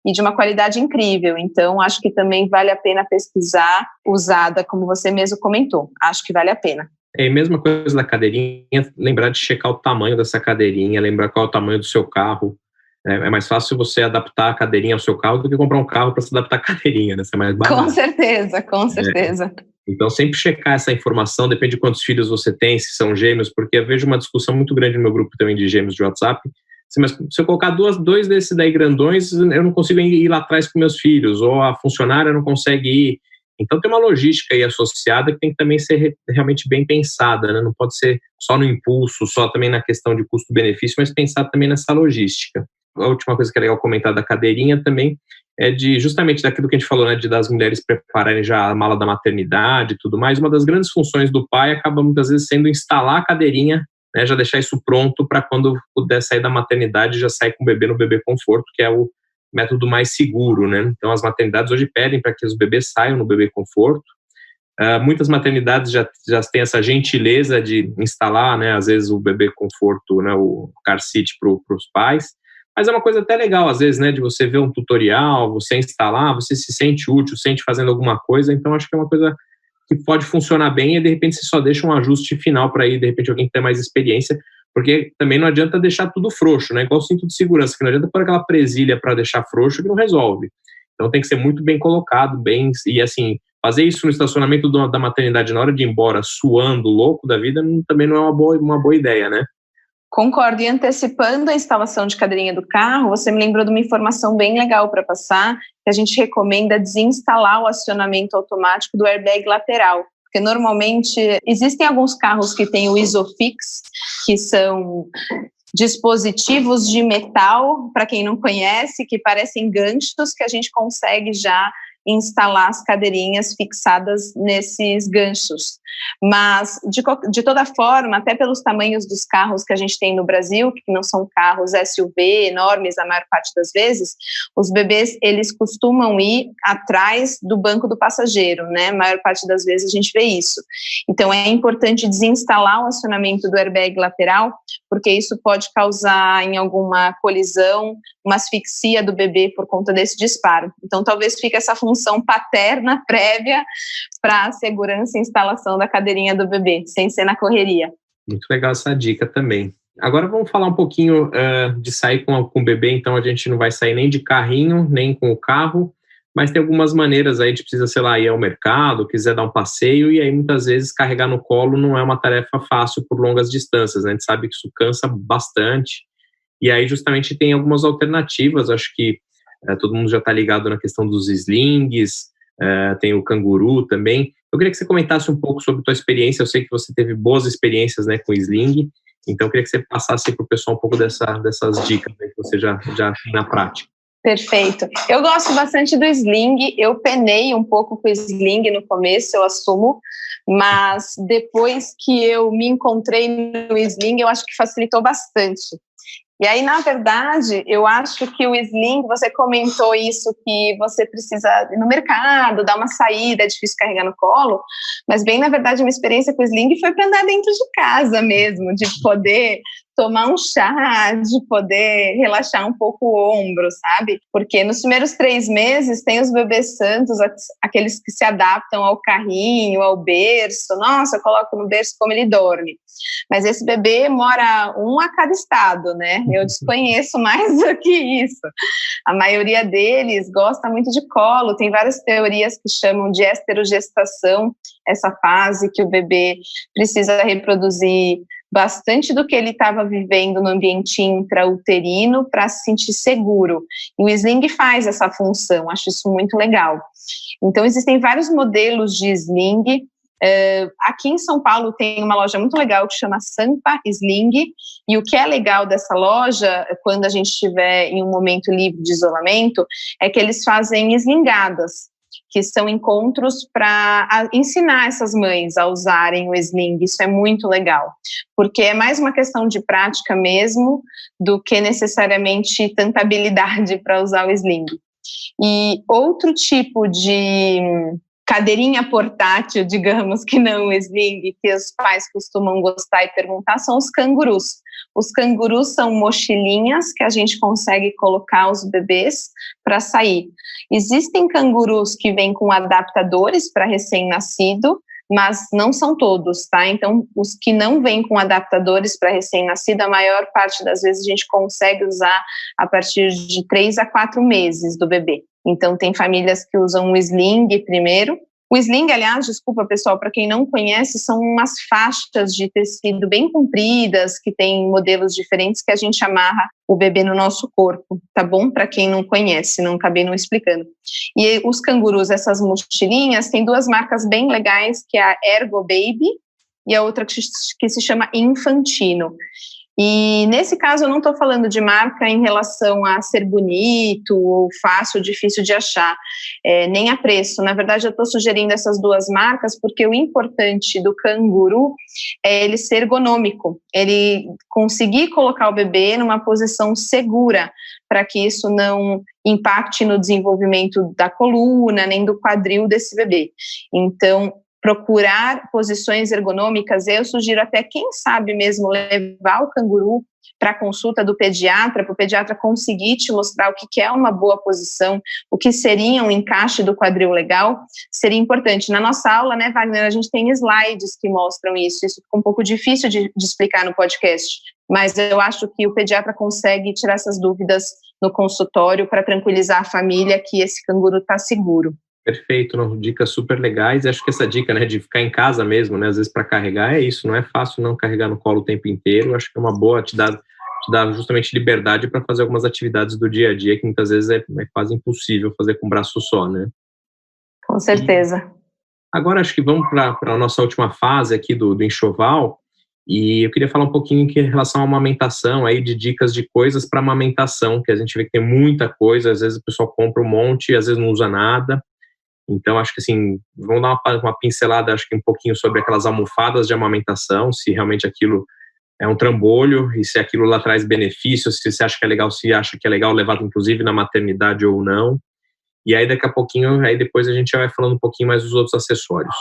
e de uma qualidade incrível. Então, acho que também vale a pena pesquisar usada, como você mesmo comentou. Acho que vale a pena. É a mesma coisa da cadeirinha, lembrar de checar o tamanho dessa cadeirinha, lembrar qual é o tamanho do seu carro. É mais fácil você adaptar a cadeirinha ao seu carro do que comprar um carro para se adaptar à cadeirinha, né? Isso é mais barato. Com certeza. Então, sempre checar essa informação, depende de quantos filhos você tem, se são gêmeos, porque eu vejo uma discussão muito grande no meu grupo também de gêmeos de WhatsApp, Mas se eu colocar dois desses daí grandões, eu não consigo ir lá atrás com meus filhos, ou a funcionária não consegue ir. Então tem uma logística aí associada que tem que também ser realmente bem pensada, né? Não pode ser só no impulso, só também na questão de custo-benefício, mas pensar também nessa logística. A última coisa que é legal comentar da cadeirinha também é de justamente daquilo que a gente falou, né, de das mulheres prepararem já a mala da maternidade e tudo mais. Uma das grandes funções do pai acaba muitas vezes sendo instalar a cadeirinha, né, já deixar isso pronto para quando puder sair da maternidade, já sair com o bebê no bebê conforto, que é o método mais seguro, né? Então as maternidades hoje pedem para que os bebês saiam no bebê conforto. Muitas maternidades já têm essa gentileza de instalar, né, às vezes o bebê conforto, né, o car seat para os pais. Mas é uma coisa até legal, às vezes, né, de você ver um tutorial, você instalar, você se sente útil, sente fazendo alguma coisa. Então acho que é uma coisa que pode funcionar bem e de repente você só deixa um ajuste final para ir, de repente, alguém que tem mais experiência, porque também não adianta deixar tudo frouxo, né? Igual o cinto de segurança, que não adianta pôr aquela presilha para deixar frouxo que não resolve. Então tem que ser muito bem colocado, bem, e assim, fazer isso no estacionamento da maternidade na hora de ir embora, suando, louco da vida, também não é uma boa ideia, né? Concordo. E antecipando a instalação de cadeirinha do carro, você me lembrou de uma informação bem legal para passar, que a gente recomenda desinstalar o acionamento automático do airbag lateral. Porque normalmente existem alguns carros que têm o Isofix, que são dispositivos de metal, para quem não conhece, que parecem ganchos que a gente consegue já instalar as cadeirinhas fixadas nesses ganchos. Mas, de toda forma, até pelos tamanhos dos carros que a gente tem no Brasil, que não são carros SUV enormes a maior parte das vezes, os bebês, eles costumam ir atrás do banco do passageiro, né? A maior parte das vezes a gente vê isso. Então, é importante desinstalar o acionamento do airbag lateral, porque isso pode causar, em alguma colisão, uma asfixia do bebê por conta desse disparo. Então, talvez fique essa função paterna prévia para a segurança e instalação da cadeirinha do bebê, sem ser na correria. Muito legal essa dica também. Agora vamos falar um pouquinho de sair com o bebê. Então a gente não vai sair nem de carrinho, nem com o carro, mas tem algumas maneiras aí, a gente precisa, sei lá, ir ao mercado, quiser dar um passeio, e aí muitas vezes carregar no colo não é uma tarefa fácil por longas distâncias, né? A gente sabe que isso cansa bastante, e aí justamente tem algumas alternativas. Acho que todo mundo já está ligado na questão dos slings, tem o canguru também. Eu queria que você comentasse um pouco sobre a tua experiência. Eu sei que você teve boas experiências, né, com o sling, então eu queria que você passasse para o pessoal um pouco dessas dicas, né, que você já tem na prática. Perfeito. Eu gosto bastante do sling, eu penei um pouco com o sling no começo, eu assumo, mas depois que eu me encontrei no sling, eu acho que facilitou bastante. E aí, na verdade, eu acho que o sling, você comentou isso, que você precisa ir no mercado, dar uma saída, é difícil carregar no colo, mas bem, na verdade, minha experiência com o sling foi para andar dentro de casa mesmo, de poder tomar um chá, de poder relaxar um pouco o ombro, sabe? Porque nos primeiros 3 meses tem os bebês santos, aqueles que se adaptam ao carrinho, ao berço. Nossa, eu coloco no berço como ele dorme. Mas esse bebê mora um a cada estado, né? Eu desconheço mais do que isso. A maioria deles gosta muito de colo. Tem várias teorias que chamam de esterogestação, essa fase que o bebê precisa reproduzir bastante do que ele estava vivendo no ambiente intrauterino para se sentir seguro. E o sling faz essa função, acho isso muito legal. Então, existem vários modelos de sling. Aqui em São Paulo tem uma loja muito legal que chama Sampa Sling, e o que é legal dessa loja, quando a gente estiver em um momento livre de isolamento, é que eles fazem slingadas, que são encontros para ensinar essas mães a usarem o sling. Isso é muito legal, porque é mais uma questão de prática mesmo do que necessariamente tanta habilidade para usar o sling. E outro tipo de cadeirinha portátil, digamos, que não o sling, que os pais costumam gostar e perguntar, são os cangurus. Os cangurus são mochilinhas que a gente consegue colocar os bebês para sair. Existem cangurus que vêm com adaptadores para recém-nascido, mas não são todos, tá? Então, os que não vêm com adaptadores para recém-nascido, a maior parte das vezes a gente consegue usar a partir de 3 a 4 meses do bebê. Então, tem famílias que usam o sling primeiro, O sling, aliás, desculpa pessoal, para quem não conhece, são umas faixas de tecido bem compridas, que tem modelos diferentes, que a gente amarra o bebê no nosso corpo, tá bom? Para quem não conhece, não acabei não explicando. E os cangurus, essas mochilinhas, tem 2 marcas bem legais, que é a Ergo Baby e a outra que se chama Infantino. E nesse caso eu não estou falando de marca em relação a ser bonito ou fácil ou difícil de achar, nem a preço. Na verdade eu estou sugerindo essas 2 marcas porque o importante do canguru é ele ser ergonômico, ele conseguir colocar o bebê numa posição segura para que isso não impacte no desenvolvimento da coluna nem do quadril desse bebê. Então, procurar posições ergonômicas, eu sugiro até, quem sabe mesmo, levar o canguru para a consulta do pediatra, para o pediatra conseguir te mostrar o que é uma boa posição, o que seria um encaixe do quadril legal, seria importante. Na nossa aula, né, Wagner, a gente tem slides que mostram isso fica um pouco difícil de explicar no podcast, mas eu acho que o pediatra consegue tirar essas dúvidas no consultório para tranquilizar a família que esse canguru está seguro. Perfeito, não, dicas super legais. Acho que essa dica, né, de ficar em casa mesmo, né, às vezes para carregar é isso, não é fácil não carregar no colo o tempo inteiro. Acho que é uma boa, te dá justamente liberdade para fazer algumas atividades do dia a dia que muitas vezes é quase impossível fazer com o braço só, né? Com certeza. E agora acho que vamos para a nossa última fase aqui do enxoval, e eu queria falar um pouquinho em relação à amamentação, aí de dicas de coisas para amamentação, que a gente vê que tem muita coisa, às vezes o pessoal compra um monte e às vezes não usa nada. Então, acho que assim, vamos dar uma pincelada, acho que um pouquinho sobre aquelas almofadas de amamentação, se realmente aquilo é um trambolho e se aquilo lá traz benefícios, se você acha que é legal, se acha que é legal levar, inclusive, na maternidade ou não. E aí, daqui a pouquinho, aí depois a gente já vai falando um pouquinho mais dos outros acessórios.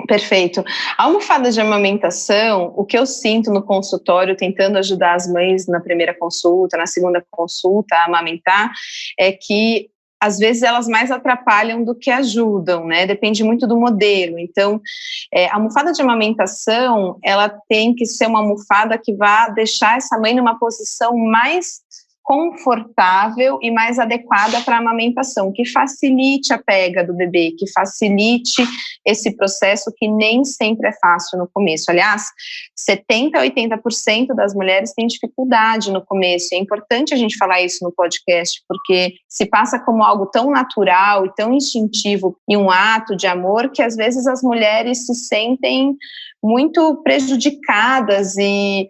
Perfeito. A almofada de amamentação, o que eu sinto no consultório, tentando ajudar as mães na primeira consulta, na segunda consulta a amamentar, é que às vezes elas mais atrapalham do que ajudam, né? Depende muito do modelo. Então, a almofada de amamentação, ela tem que ser uma almofada que vá deixar essa mãe numa posição mais confortável e mais adequada para a amamentação, que facilite a pega do bebê, que facilite esse processo que nem sempre é fácil no começo. Aliás, 70% a 80% das mulheres têm dificuldade no começo. É importante a gente falar isso no podcast, porque se passa como algo tão natural e tão instintivo e um ato de amor que às vezes as mulheres se sentem muito prejudicadas e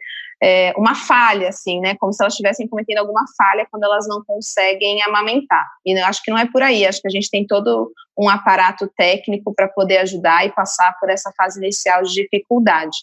uma falha, assim, né, como se elas estivessem cometendo alguma falha quando elas não conseguem amamentar. E eu acho que não é por aí, acho que a gente tem todo um aparato técnico para poder ajudar e passar por essa fase inicial de dificuldade.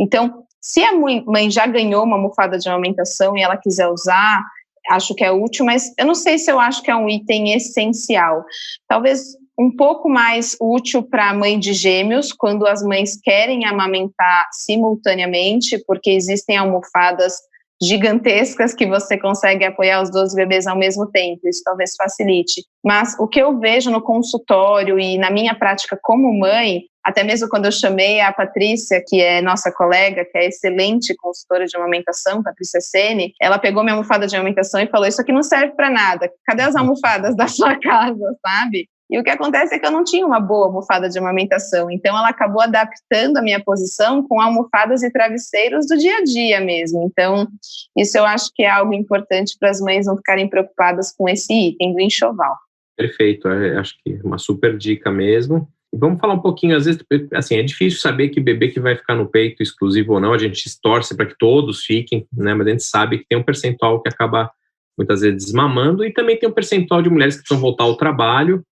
Então, se a mãe já ganhou uma almofada de amamentação e ela quiser usar, acho que é útil, mas eu não sei se eu acho que é um item essencial. Talvez um pouco mais útil para a mãe de gêmeos, quando as mães querem amamentar simultaneamente, porque existem almofadas gigantescas que você consegue apoiar os 2 bebês ao mesmo tempo, isso talvez facilite. Mas o que eu vejo no consultório e na minha prática como mãe, até mesmo quando eu chamei a Patrícia, que é nossa colega, que é excelente consultora de amamentação, Patrícia Sene, ela pegou minha almofada de amamentação e falou, isso aqui não serve para nada, cadê as almofadas da sua casa, sabe? E o que acontece é que eu não tinha uma boa almofada de amamentação, então ela acabou adaptando a minha posição com almofadas e travesseiros do dia a dia mesmo. Então, isso eu acho que é algo importante para as mães não ficarem preocupadas com esse item do enxoval. Perfeito, acho que é uma super dica mesmo. Vamos falar um pouquinho, às vezes, assim, é difícil saber que bebê que vai ficar no peito exclusivo ou não, a gente torce para que todos fiquem, né, mas a gente sabe que tem um percentual que acaba muitas vezes desmamando e também tem um percentual de mulheres que precisam voltar ao trabalho.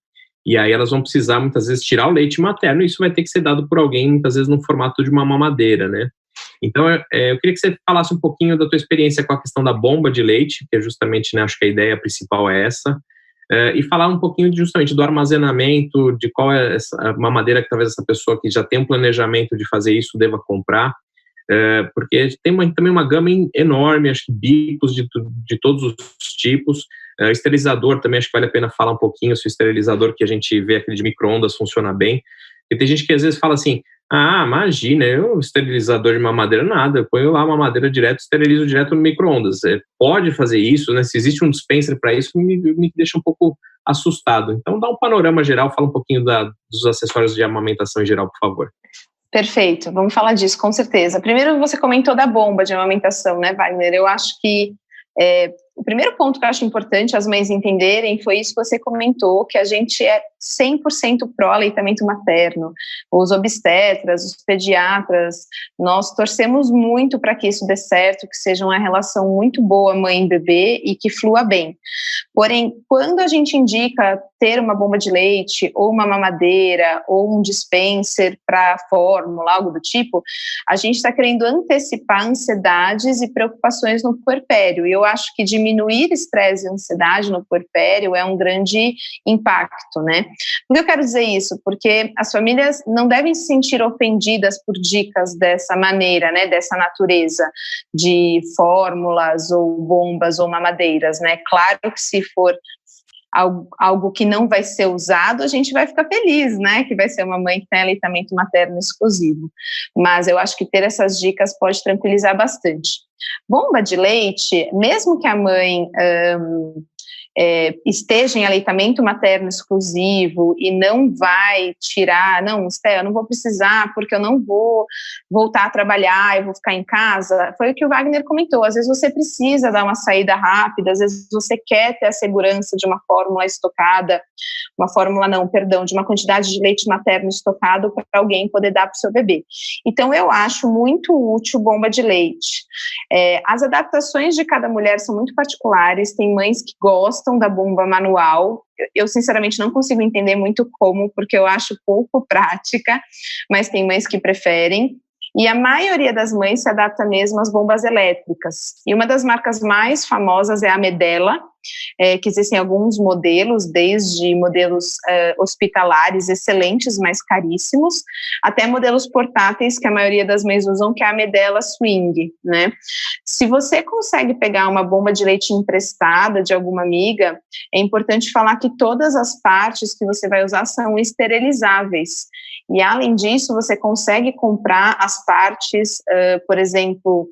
E aí elas vão precisar, muitas vezes, tirar o leite materno, e isso vai ter que ser dado por alguém, muitas vezes, no formato de uma mamadeira, né? Então, eu queria que você falasse um pouquinho da tua experiência com a questão da bomba de leite, que é justamente, né, acho que a ideia principal é essa, e falar um pouquinho justamente do armazenamento, de qual é essa mamadeira que talvez essa pessoa que já tem um planejamento de fazer isso deva comprar, porque tem também uma gama enorme, acho que bicos de todos os tipos. Esterilizador também, acho que vale a pena falar um pouquinho se o esterilizador que a gente vê, aquele de micro-ondas, funciona bem. Porque tem gente que às vezes fala assim, imagina, eu esterilizador de mamadeira, nada, eu ponho lá a mamadeira direto, esterilizo direto no micro-ondas. Pode fazer isso, né? Se existe um dispenser para isso, me deixa um pouco assustado. Então dá um panorama geral, fala um pouquinho dos acessórios de amamentação em geral, por favor. Perfeito, vamos falar disso, com certeza. Primeiro você comentou da bomba de amamentação, né, Wagner? Eu acho que o primeiro ponto que eu acho importante as mães entenderem foi isso que você comentou, que a gente é 100% pró-aleitamento materno. Os obstetras, os pediatras, nós torcemos muito para que isso dê certo, que seja uma relação muito boa mãe e bebê e que flua bem. Porém, quando a gente indica ter uma bomba de leite, ou uma mamadeira, ou um dispenser para fórmula, algo do tipo, a gente está querendo antecipar ansiedades e preocupações no puerpério. E eu acho que diminuir estresse e ansiedade no puerpério é um grande impacto, né? Por que eu quero dizer isso? Porque as famílias não devem se sentir ofendidas por dicas dessa maneira, né? Dessa natureza de fórmulas ou bombas ou mamadeiras, né? Claro que se for algo que não vai ser usado, a gente vai ficar feliz, né? Que vai ser uma mãe que tem aleitamento materno exclusivo. Mas eu acho que ter essas dicas pode tranquilizar bastante. Bomba de leite, mesmo que a mãe esteja em aleitamento materno exclusivo e não vai tirar, não, Esté, eu não vou precisar porque eu não vou voltar a trabalhar, eu vou ficar em casa, foi o que o Wagner comentou, às vezes você precisa dar uma saída rápida, às vezes você quer ter a segurança de uma fórmula estocada, de uma quantidade de leite materno estocado para alguém poder dar para o seu bebê. Então eu acho muito útil bomba de leite. As adaptações de cada mulher são muito particulares, tem mães que gostam da bomba manual, eu sinceramente não consigo entender muito como, porque eu acho pouco prática, mas tem mães que preferem, e a maioria das mães se adapta mesmo às bombas elétricas, e uma das marcas mais famosas é a Medela, que existem alguns modelos, desde modelos hospitalares excelentes, mas caríssimos, até modelos portáteis que a maioria das mães usam, que é a Medela Swing, né? Se você consegue pegar uma bomba de leite emprestada de alguma amiga, é importante falar que todas as partes que você vai usar são esterilizáveis, e além disso, você consegue comprar as partes, por exemplo,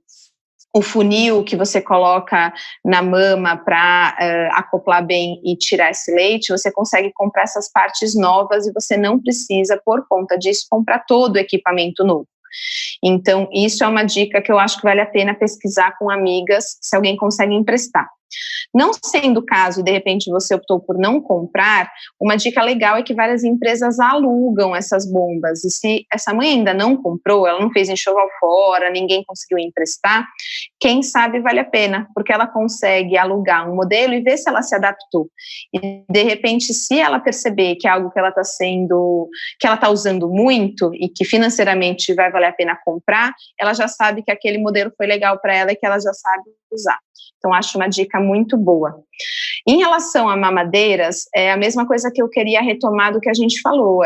o funil que você coloca na mama para acoplar bem e tirar esse leite, você consegue comprar essas partes novas e você não precisa, por conta disso, comprar todo o equipamento novo. Então, isso é uma dica que eu acho que vale a pena pesquisar com amigas, se alguém consegue emprestar. Não sendo o caso, de repente você optou por não comprar, uma dica legal é que várias empresas alugam essas bombas, e se essa mãe ainda não comprou, ela não fez enxoval fora, ninguém conseguiu emprestar, quem sabe vale a pena, porque ela consegue alugar um modelo e ver se ela se adaptou, e de repente se ela perceber que é algo que ela está usando muito, e que financeiramente vai valer a pena comprar, ela já sabe que aquele modelo foi legal para ela e que ela já sabe usar. Então, acho uma dica muito boa. Em relação a mamadeiras, é a mesma coisa que eu queria retomar do que a gente falou.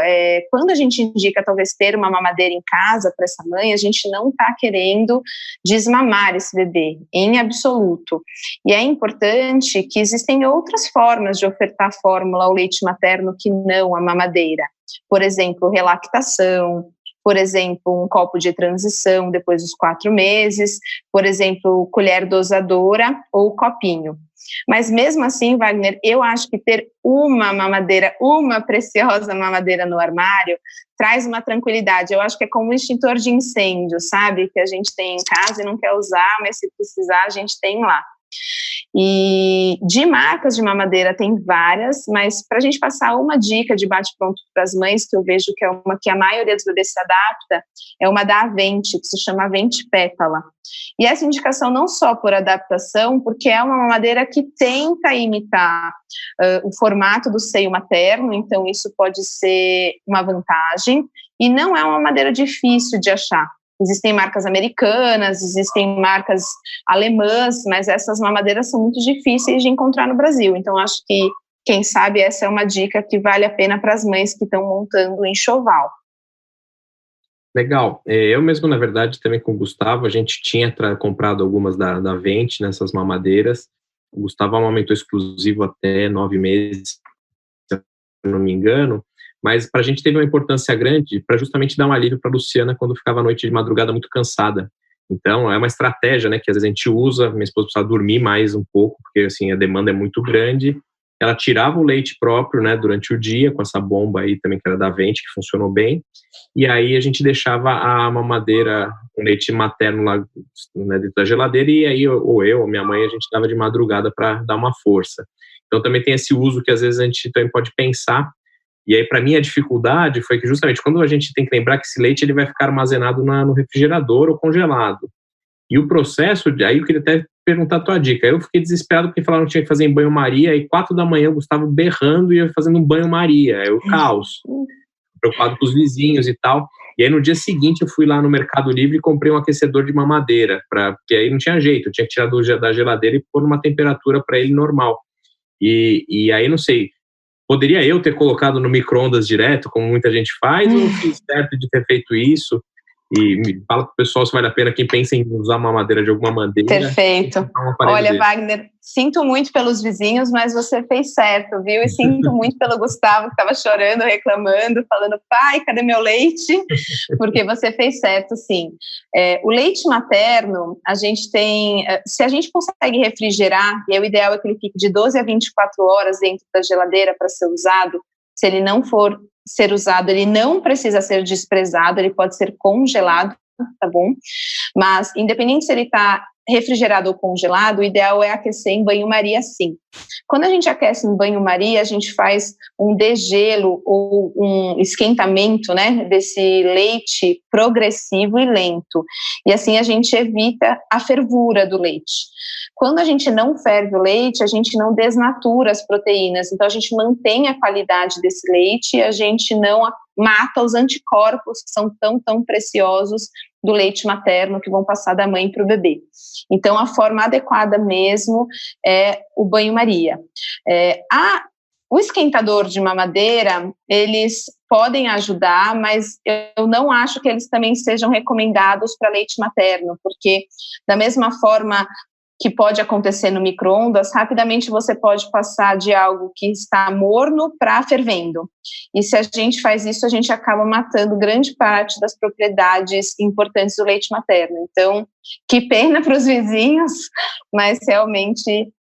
Quando a gente indica, talvez, ter uma mamadeira em casa para essa mãe, a gente não está querendo desmamar esse bebê, em absoluto. E é importante que existem outras formas de ofertar fórmula ao leite materno que não a mamadeira. Por exemplo, relactação, por exemplo, um copo de transição depois dos 4 meses, por exemplo, colher dosadora ou copinho. Mas mesmo assim, Wagner, eu acho que ter uma mamadeira, uma preciosa mamadeira no armário, traz uma tranquilidade. Eu acho que é como um extintor de incêndio, sabe? Que a gente tem em casa e não quer usar, mas se precisar, a gente tem lá. E de marcas de mamadeira tem várias, mas para a gente passar uma dica de bate-pronto para as mães, que eu vejo que é uma que a maioria dos bebês se adapta, é uma da Avente, que se chama Avente Pétala. E essa indicação não só por adaptação, porque é uma mamadeira que tenta imitar o formato do seio materno, então isso pode ser uma vantagem, e não é uma mamadeira difícil de achar. Existem marcas americanas, existem marcas alemãs, mas essas mamadeiras são muito difíceis de encontrar no Brasil. Então, acho que, quem sabe, essa é uma dica que vale a pena para as mães que estão montando enxoval. Legal. Eu mesmo, na verdade, também com o Gustavo, a gente tinha comprado algumas da Avente, nessas mamadeiras. O Gustavo amamentou exclusivo até 9 meses, se eu não me engano. mas para a gente teve uma importância grande para justamente dar um alívio para a Luciana quando ficava à noite de madrugada muito cansada. Então, é uma estratégia, né, que às vezes a gente usa, minha esposa precisava dormir mais um pouco, porque, assim, a demanda é muito grande. Ela tirava o leite próprio, né, durante o dia, com essa bomba aí também, que era da Vente, que funcionou bem, e aí a gente deixava a mamadeira com leite materno lá, né, dentro da geladeira, e aí ou eu ou minha mãe, a gente dava de madrugada para dar uma força. Então, também tem esse uso que às vezes a gente também pode pensar. E aí, para mim, a dificuldade foi que justamente quando a gente tem que lembrar que esse leite ele vai ficar armazenado no refrigerador ou congelado. E o processo, aí eu queria até perguntar a tua dica. Eu fiquei desesperado porque falaram que tinha que fazer em banho-maria, e 4 da manhã o Gustavo berrando e eu fazendo um banho-maria. É o caos. Preocupado com os vizinhos e tal. E aí, no dia seguinte, eu fui lá no Mercado Livre e comprei um aquecedor de mamadeira, porque aí não tinha jeito, eu tinha que tirar da geladeira e pôr numa temperatura para ele normal. E aí, não sei, poderia eu ter colocado no micro-ondas direto, como muita gente faz, ou fiz certo de ter feito isso? E me fala pro pessoal se vale a pena, quem pensa em usar uma madeira de alguma maneira. Perfeito. Olha, Wagner, sinto muito pelos vizinhos, mas você fez certo, viu? E sinto muito pelo Gustavo, que estava chorando, reclamando, falando, pai, cadê meu leite? Porque você fez certo, sim. O leite materno, a gente tem... Se a gente consegue refrigerar, e o ideal é que ele fique de 12 a 24 horas dentro da geladeira para ser usado, se ele não for ser usado, ele não precisa ser desprezado, ele pode ser congelado, tá bom? Mas, independente se ele está refrigerado ou congelado, o ideal é aquecer em banho-maria, sim. Quando a gente aquece em banho-maria, a gente faz um degelo ou um esquentamento, né, desse leite progressivo e lento. E assim a gente evita a fervura do leite. Quando a gente não ferve o leite, a gente não desnatura as proteínas, então a gente mantém a qualidade desse leite e a gente não mata os anticorpos que são tão preciosos do leite materno que vão passar da mãe para o bebê. Então, a forma adequada mesmo é o banho-maria. O esquentador de mamadeira, eles podem ajudar, mas eu não acho que eles também sejam recomendados para leite materno, porque da mesma forma que pode acontecer no micro-ondas, rapidamente você pode passar de algo que está morno para fervendo. E se a gente faz isso, a gente acaba matando grande parte das propriedades importantes do leite materno. Então, que pena para os vizinhos, mas realmente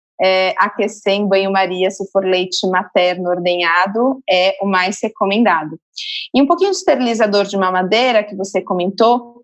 aquecer em banho-maria, se for leite materno ordenhado, é o mais recomendado. E um pouquinho de esterilizador de mamadeira, que você comentou,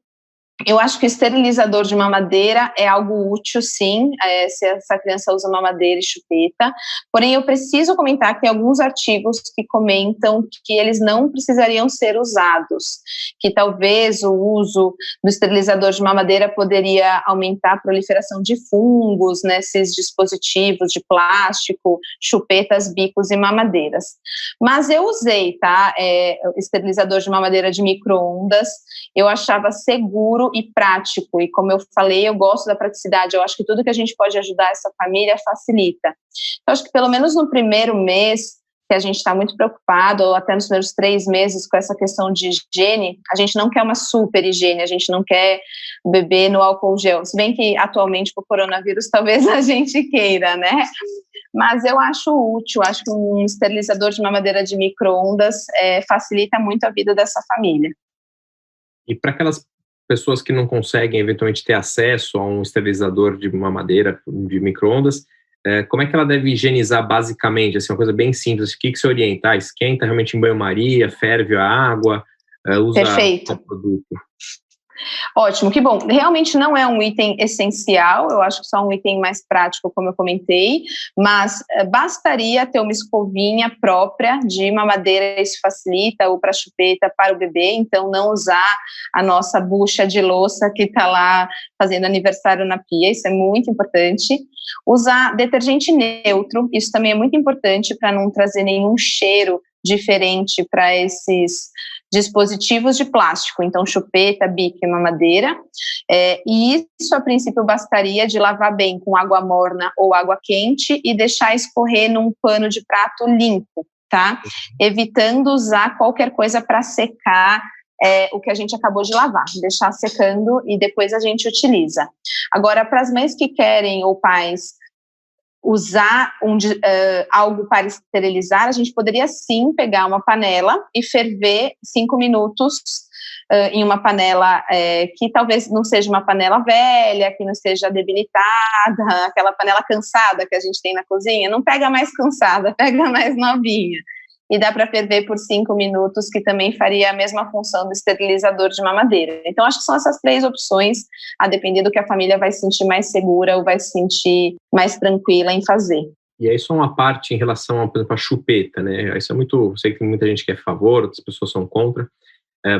eu acho que o esterilizador de mamadeira é algo útil, sim, se essa criança usa mamadeira e chupeta, porém eu preciso comentar que tem alguns artigos que comentam que eles não precisariam ser usados, que talvez o uso do esterilizador de mamadeira poderia aumentar a proliferação de fungos nesses dispositivos de plástico, chupetas, bicos e mamadeiras. Mas eu usei, tá, esterilizador de mamadeira de micro-ondas, eu achava seguro e prático, e como eu falei, eu gosto da praticidade, eu acho que tudo que a gente pode ajudar essa família facilita. Eu acho que pelo menos no primeiro mês, que a gente está muito preocupado, ou até nos primeiros 3 meses com essa questão de higiene, a gente não quer uma super higiene, a gente não quer beber no álcool gel, se bem que atualmente com o coronavírus talvez a gente queira, né? Mas eu acho útil, acho que um esterilizador de mamadeira de micro-ondas facilita muito a vida dessa família. E para aquelas pessoas que não conseguem eventualmente ter acesso a um esterilizador de mamadeira de micro-ondas, como é que ela deve higienizar basicamente? Assim, uma coisa bem simples, o que você orienta? Esquenta realmente em banho-maria, ferve a água, usa o produto? Ótimo, que bom. Realmente não é um item essencial, eu acho que só um item mais prático, como eu comentei, mas bastaria ter uma escovinha própria de mamadeira, isso facilita, ou para chupeta para o bebê, então não usar a nossa bucha de louça que está lá fazendo aniversário na pia, isso é muito importante. Usar detergente neutro, isso também é muito importante para não trazer nenhum cheiro diferente para esses dispositivos de plástico, então chupeta, bico e mamadeira, e isso a princípio bastaria de lavar bem com água morna ou água quente e deixar escorrer num pano de prato limpo, tá? Evitando usar qualquer coisa para secar o que a gente acabou de lavar, deixar secando e depois a gente utiliza. Agora, para as mães que querem, ou pais, usar algo para esterilizar, a gente poderia sim pegar uma panela e ferver 5 minutos em uma panela que talvez não seja uma panela velha, que não seja debilitada, aquela panela cansada que a gente tem na cozinha, não pega mais cansada, pega mais novinha. E dá para ferver por 5 minutos, que também faria a mesma função do esterilizador de mamadeira. Então, acho que são essas 3 opções, a depender do que a família vai se sentir mais segura ou vai se sentir mais tranquila em fazer. E aí só uma parte em relação, por exemplo, a chupeta, né? Isso é muito, sei que tem muita gente que é a favor, outras pessoas são contra.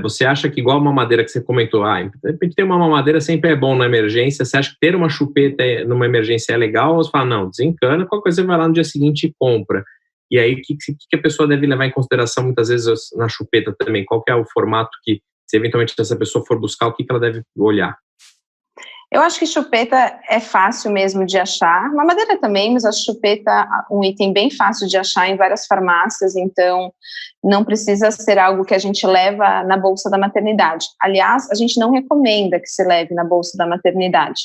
Você acha que igual a mamadeira que você comentou, de repente ter uma mamadeira sempre é bom na emergência, você acha que ter uma chupeta numa emergência é legal? Ou você fala, não, desencana, qualquer coisa você vai lá no dia seguinte e compra. E aí, o que a pessoa deve levar em consideração, muitas vezes, na chupeta também? Qual que é o formato que, se eventualmente essa pessoa for buscar, o que ela deve olhar? Eu acho que chupeta é fácil mesmo de achar, mamadeira também, mas a chupeta é um item bem fácil de achar em várias farmácias, então não precisa ser algo que a gente leva na bolsa da maternidade. Aliás, a gente não recomenda que se leve na bolsa da maternidade.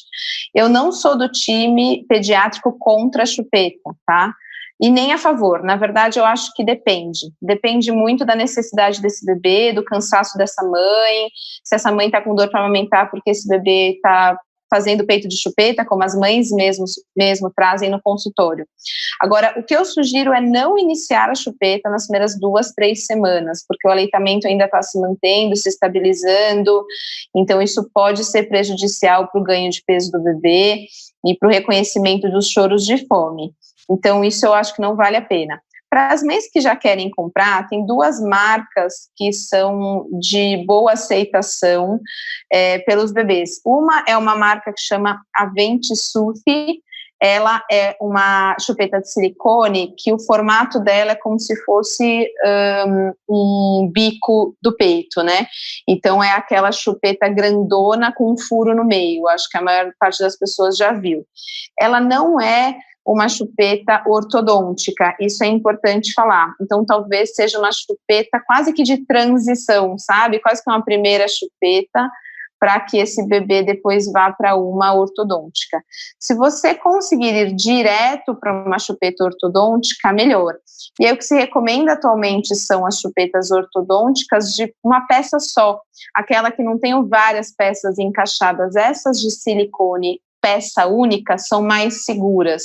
Eu não sou do time pediátrico contra a chupeta, tá? E nem a favor, na verdade eu acho que depende muito da necessidade desse bebê, do cansaço dessa mãe, se essa mãe está com dor para amamentar porque esse bebê está fazendo peito de chupeta, como as mães mesmo trazem no consultório. Agora, o que eu sugiro é não iniciar a chupeta nas primeiras 2, 3 semanas, porque o aleitamento ainda está se mantendo, se estabilizando, então isso pode ser prejudicial para o ganho de peso do bebê e para o reconhecimento dos choros de fome. Então, isso eu acho que não vale a pena. Para as mães que já querem comprar, tem 2 marcas que são de boa aceitação pelos bebês. Uma é uma marca que chama Avente Sufi. Ela é uma chupeta de silicone que o formato dela é como se fosse um bico do peito, né? Então, é aquela chupeta grandona com um furo no meio. Acho que a maior parte das pessoas já viu. Ela não é uma chupeta ortodôntica, isso é importante falar. Então, talvez seja uma chupeta quase que de transição, sabe? Quase que uma primeira chupeta para que esse bebê depois vá para uma ortodôntica. Se você conseguir ir direto para uma chupeta ortodôntica, melhor. E aí o que se recomenda atualmente são as chupetas ortodônticas de uma peça só, aquela que não tem várias peças encaixadas. Essas de silicone peça única são mais seguras.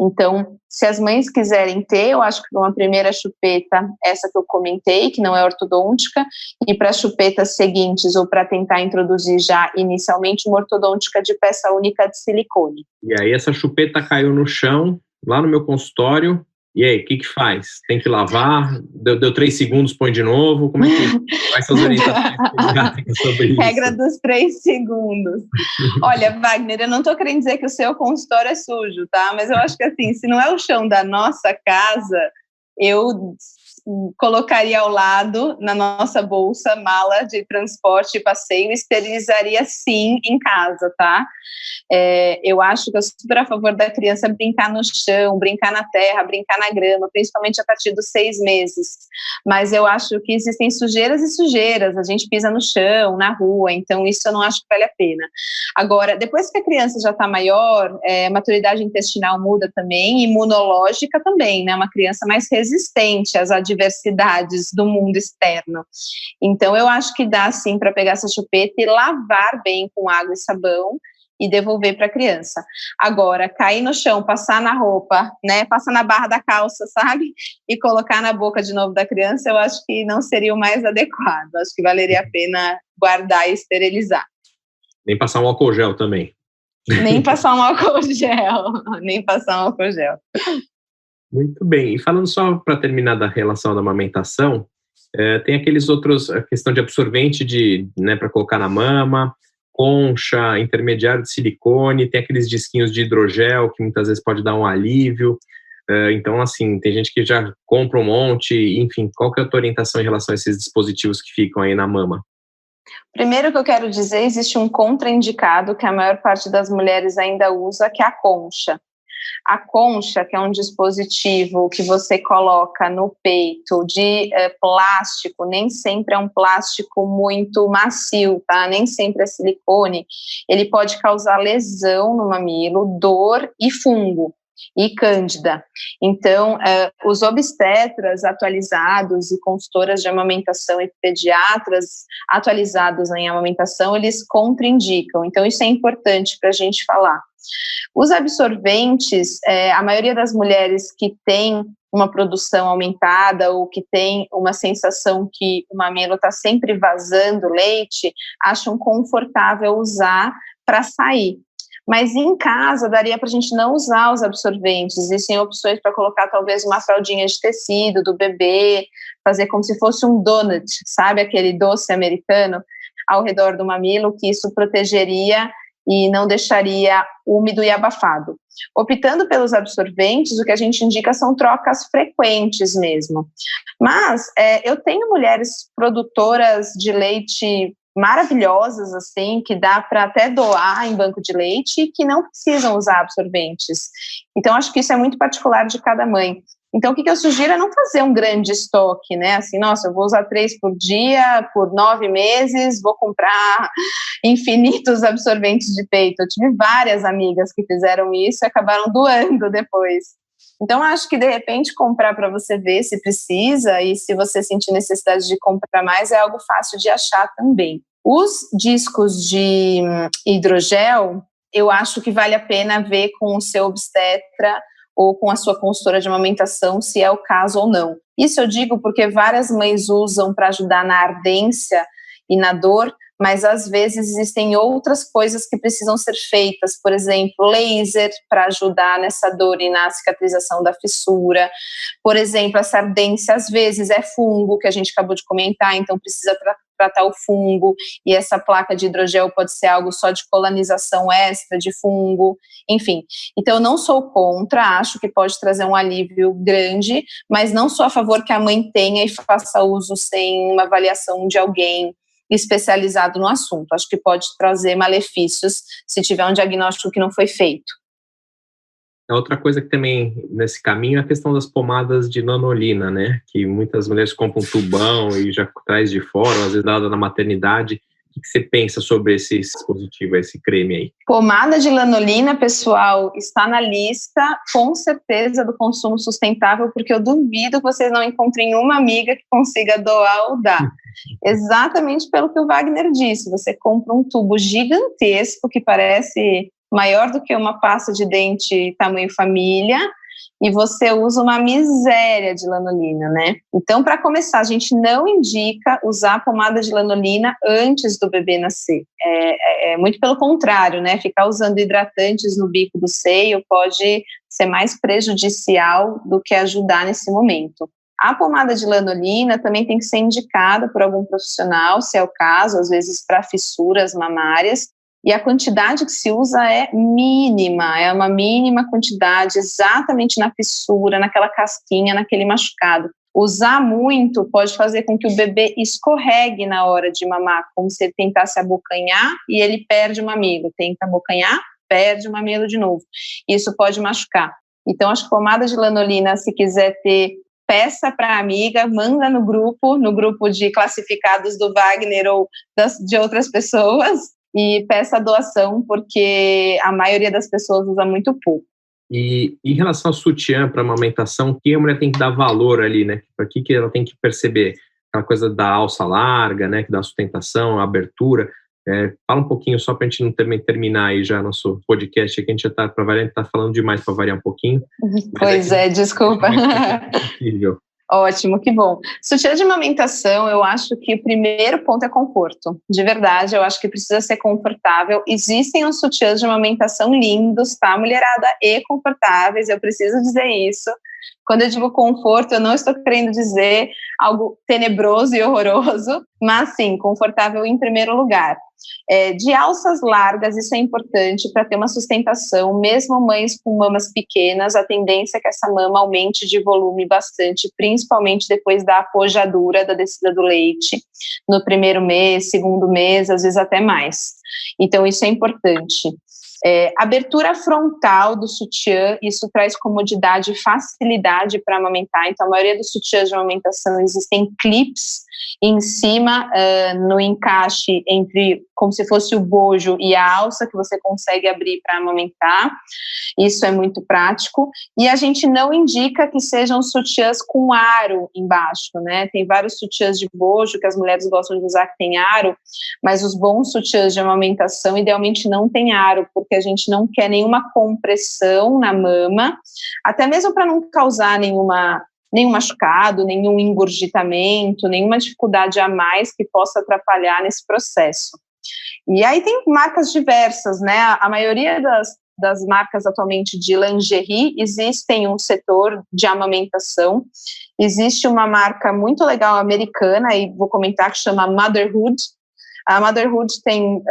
Então, se as mães quiserem ter, eu acho que uma primeira chupeta, essa que eu comentei, que não é ortodôntica, e para chupetas seguintes, ou para tentar introduzir já inicialmente uma ortodôntica de peça única de silicone. E aí essa chupeta caiu no chão, lá no meu consultório, e aí, o que faz? Tem que lavar? Deu 3 segundos, põe de novo? Como é que faz essas orientações sobre isso? Regra dos 3 segundos. Olha, Wagner, eu não estou querendo dizer que o seu consultório é sujo, tá? Mas eu acho que assim, se não é o chão da nossa casa, eu colocaria ao lado, na nossa bolsa, mala de transporte e passeio, e esterilizaria sim em casa, tá? Eu acho que eu sou super a favor da criança brincar no chão, brincar na terra, brincar na grama, principalmente a partir dos 6 meses. Mas eu acho que existem sujeiras e sujeiras, a gente pisa no chão, na rua, então isso eu não acho que vale a pena. Agora, depois que a criança já está maior, maturidade intestinal muda também, imunológica também, né? Uma criança mais resistente às adversidades do mundo externo. Então, eu acho que dá sim para pegar essa chupeta e lavar bem com água e sabão e devolver para a criança. Agora, cair no chão, passar na roupa, né, passar na barra da calça, sabe? E colocar na boca de novo da criança, eu acho que não seria o mais adequado. Acho que valeria a pena guardar e esterilizar. Nem passar um álcool gel também. Nem passar um álcool gel. Nem passar um álcool gel. Muito bem. E falando só para terminar da relação da amamentação, tem aqueles outros, a questão de absorvente né, para colocar na mama, concha, intermediário de silicone, tem aqueles disquinhos de hidrogel que muitas vezes pode dar um alívio. Então, assim, tem gente que já compra um monte, enfim, qual que é a tua orientação em relação a esses dispositivos que ficam aí na mama? Primeiro que eu quero dizer, existe um contraindicado que a maior parte das mulheres ainda usa, que é a concha. A concha, que é um dispositivo que você coloca no peito de plástico, nem sempre é um plástico muito macio, tá? Nem sempre é silicone. Ele pode causar lesão no mamilo, dor e fungo. e Cândida. Então, os obstetras atualizados e consultoras de amamentação e pediatras atualizados em amamentação, eles contraindicam. Então, isso é importante para a gente falar. Os absorventes, a maioria das mulheres que tem uma produção aumentada ou que tem uma sensação que o mamilo está sempre vazando leite, acham confortável usar para sair. Mas em casa daria para a gente não usar os absorventes, existem opções para colocar talvez uma fraldinha de tecido do bebê, fazer como se fosse um donut, sabe aquele doce americano ao redor do mamilo, que isso protegeria e não deixaria úmido e abafado. Optando pelos absorventes, o que a gente indica são trocas frequentes mesmo. Mas eu tenho mulheres produtoras de leite maravilhosas, assim, que dá para até doar em banco de leite e que não precisam usar absorventes. Então, acho que isso é muito particular de cada mãe. Então, o que eu sugiro é não fazer um grande estoque, né? Assim, nossa, eu vou usar 3 por dia, por 9 meses, vou comprar infinitos absorventes de peito. Eu tive várias amigas que fizeram isso e acabaram doando depois. Então, acho que, de repente, comprar para você ver se precisa e se você sentir necessidade de comprar mais é algo fácil de achar também. Os discos de hidrogel, eu acho que vale a pena ver com o seu obstetra ou com a sua consultora de amamentação, se é o caso ou não. Isso eu digo porque várias mães usam para ajudar na ardência e na dor, mas às vezes existem outras coisas que precisam ser feitas, por exemplo, laser para ajudar nessa dor e na cicatrização da fissura. Por exemplo, essa ardência às vezes é fungo, que a gente acabou de comentar, então precisa tratar o fungo, e essa placa de hidrogel pode ser algo só de colonização extra de fungo, enfim. Então eu não sou contra, acho que pode trazer um alívio grande, mas não sou a favor que a mãe tenha e faça uso sem uma avaliação de alguém especializado no assunto. Acho que pode trazer malefícios se tiver um diagnóstico que não foi feito. Outra coisa que também nesse caminho é a questão das pomadas de lanolina, né? Que muitas mulheres compram um tubão e já traz de fora, às vezes dada na maternidade. O que você pensa sobre esse dispositivo, esse creme aí? Pomada de lanolina, pessoal, está na lista, com certeza, do consumo sustentável, porque eu duvido que vocês não encontrem uma amiga que consiga doar ou dar. Exatamente pelo que o Wagner disse, você compra um tubo gigantesco que parece maior do que uma pasta de dente tamanho família, e você usa uma miséria de lanolina, né? Então, para começar, a gente não indica usar pomada de lanolina antes do bebê nascer. É muito pelo contrário, né? Ficar usando hidratantes no bico do seio pode ser mais prejudicial do que ajudar nesse momento. A pomada de lanolina também tem que ser indicada por algum profissional, se é o caso, às vezes para fissuras mamárias, e a quantidade que se usa é mínima, é uma mínima quantidade, exatamente na fissura, naquela casquinha, naquele machucado. Usar muito pode fazer com que o bebê escorregue na hora de mamar, como se ele tentasse abocanhar e ele perde o mamilo. Tenta abocanhar, perde o mamilo de novo. Isso pode machucar. Então, acho que pomada de lanolina, se quiser ter, peça para a amiga, manda no grupo de classificados do Wagner ou de outras pessoas, e peça a doação, porque a maioria das pessoas usa muito pouco. E em relação ao sutiã para amamentação, o que a mulher tem que dar valor ali, né? Para que ela tem que perceber? Aquela coisa da alça larga, né? Que dá sustentação, a abertura. Fala um pouquinho, só para a gente não terminar aí já nosso podcast, aqui a gente já está falando demais para variar um pouquinho. Pois desculpa. É possível. Ótimo, que bom. Sutiã de amamentação, eu acho que o primeiro ponto é conforto. De verdade, eu acho que precisa ser confortável. Existem uns sutiãs de amamentação lindos, tá, mulherada? E confortáveis, eu preciso dizer isso. Quando eu digo conforto, eu não estou querendo dizer algo tenebroso e horroroso, mas sim, confortável em primeiro lugar. De alças largas, isso é importante para ter uma sustentação, mesmo mães com mamas pequenas, a tendência é que essa mama aumente de volume bastante, principalmente depois da apojadura da descida do leite, no primeiro mês, segundo mês, às vezes até mais. Então, isso é importante. Abertura frontal do sutiã, isso traz comodidade e facilidade para amamentar. Então, a maioria dos sutiãs de amamentação existem clips em cima, no encaixe entre, como se fosse o bojo e a alça, que você consegue abrir para amamentar. Isso é muito prático. E a gente não indica que sejam sutiãs com aro embaixo, né? Tem vários sutiãs de bojo que as mulheres gostam de usar que tem aro, mas os bons sutiãs de amamentação idealmente não tem aro, porque a gente não quer nenhuma compressão na mama, até mesmo para não causar nenhum machucado, nenhum engurgitamento, nenhuma dificuldade a mais que possa atrapalhar nesse processo. E aí tem marcas diversas, né? A maioria das marcas atualmente de lingerie existem um setor de amamentação. Existe uma marca muito legal americana, e vou comentar, que chama Motherhood. A Motherhood tem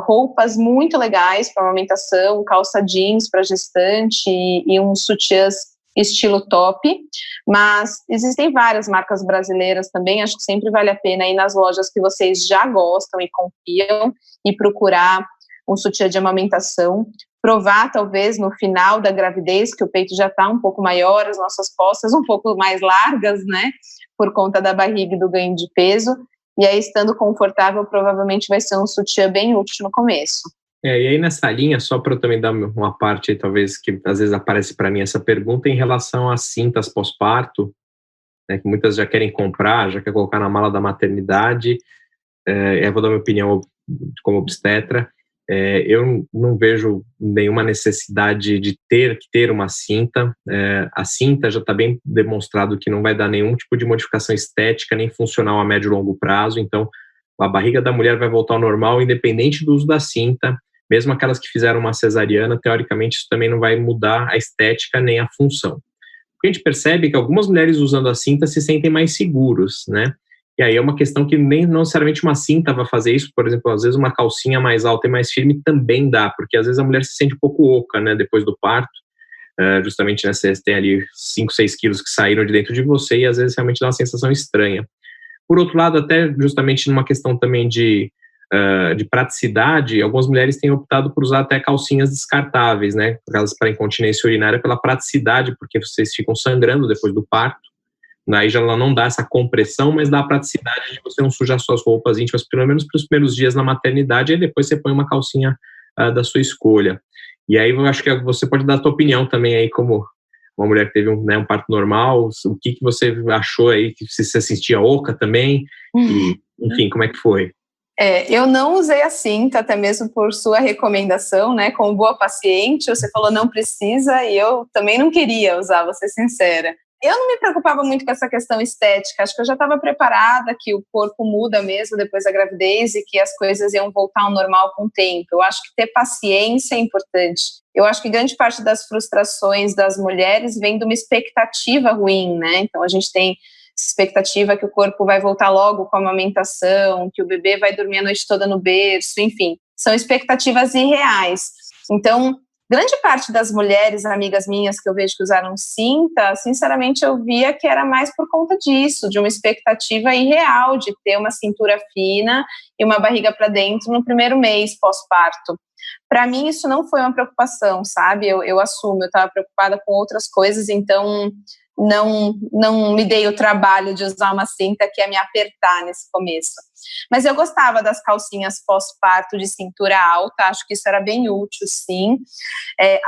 roupas muito legais para amamentação, calça jeans para gestante e uns sutiãs estilo top, mas existem várias marcas brasileiras também. Acho que sempre vale a pena ir nas lojas que vocês já gostam e confiam e procurar um sutiã de amamentação, provar talvez no final da gravidez, que o peito já está um pouco maior, as nossas costas um pouco mais largas, né, por conta da barriga e do ganho de peso, e aí estando confortável provavelmente vai ser um sutiã bem útil no começo. E aí nessa linha, só para eu também dar uma parte aí, talvez, que às vezes aparece para mim essa pergunta em relação às cintas pós-parto, né, que muitas já querem comprar, já quer colocar na mala da maternidade. Eu vou dar minha opinião como obstetra. Eu não vejo nenhuma necessidade de ter uma cinta. A cinta já está bem demonstrado que não vai dar nenhum tipo de modificação estética nem funcional a médio e longo prazo, então a barriga da mulher vai voltar ao normal independente do uso da cinta. Mesmo aquelas que fizeram uma cesariana, teoricamente isso também não vai mudar a estética nem a função. O que a gente percebe é que algumas mulheres usando a cinta se sentem mais seguros, né? E aí é uma questão que nem necessariamente uma cinta vai fazer isso. Por exemplo, às vezes uma calcinha mais alta e mais firme também dá, porque às vezes a mulher se sente um pouco oca, né, depois do parto. Justamente, né, você tem ali 5, 6 quilos que saíram de dentro de você e às vezes realmente dá uma sensação estranha. Por outro lado, até justamente numa questão também de praticidade, algumas mulheres têm optado por usar até calcinhas descartáveis, né, aquelas para incontinência urinária, pela praticidade, porque vocês ficam sangrando depois do parto. Aí já ela não dá essa compressão, mas dá a praticidade de você não sujar suas roupas íntimas, pelo menos para os primeiros dias na maternidade, e depois você põe uma calcinha da sua escolha. E aí eu acho que você pode dar a tua opinião também aí, como uma mulher que teve um parto normal, o que você achou aí, que você se sentia oca também, e enfim, como é que foi? Eu não usei a cinta, até mesmo por sua recomendação, né, como boa paciente, você falou não precisa, e eu também não queria usar, vou ser sincera. Eu não me preocupava muito com essa questão estética, acho que eu já estava preparada que o corpo muda mesmo depois da gravidez e que as coisas iam voltar ao normal com o tempo. Eu acho que ter paciência é importante. Eu acho que grande parte das frustrações das mulheres vem de uma expectativa ruim, né? Então a gente tem expectativa que o corpo vai voltar logo com a amamentação, que o bebê vai dormir a noite toda no berço, enfim, são expectativas irreais. Então, grande parte das mulheres, amigas minhas que eu vejo que usaram cinta, sinceramente eu via que era mais por conta disso, de uma expectativa irreal de ter uma cintura fina e uma barriga para dentro no primeiro mês pós-parto. Para mim isso não foi uma preocupação, sabe? Eu assumo, eu estava preocupada com outras coisas, então não me dei o trabalho de usar uma cinta que ia me apertar nesse começo. Mas eu gostava das calcinhas pós-parto de cintura alta, acho que isso era bem útil, sim.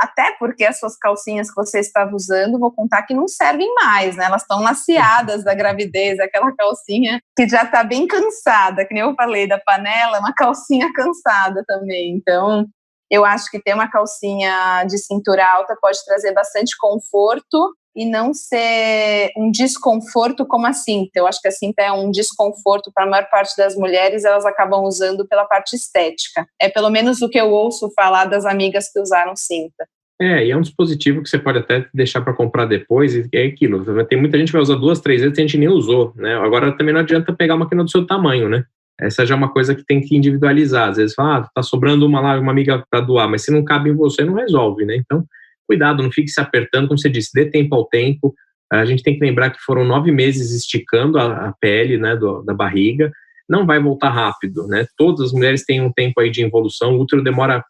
Até porque as suas calcinhas que você estava usando, vou contar que não servem mais, né? Elas estão laceadas da gravidez, aquela calcinha que já está bem cansada, que nem eu falei da panela, uma calcinha cansada também. Então, eu acho que ter uma calcinha de cintura alta pode trazer bastante conforto e não ser um desconforto como a cinta. Eu acho que a cinta é um desconforto para a maior parte das mulheres, elas acabam usando pela parte estética. É pelo menos o que eu ouço falar das amigas que usaram cinta. E é um dispositivo que você pode até deixar para comprar depois, e é aquilo. Tem muita gente que vai usar 2, 3 vezes e a gente nem usou, né? Agora também não adianta pegar uma que não é do seu tamanho, né? Essa já é uma coisa que tem que individualizar. Às vezes fala, tá sobrando uma amiga para doar, mas se não cabe em você, não resolve, né? Então, cuidado, não fique se apertando, como você disse, dê tempo ao tempo. A gente tem que lembrar que foram 9 meses esticando a pele, né, da barriga. Não vai voltar rápido, né? Todas as mulheres têm um tempo aí de involução. O útero demora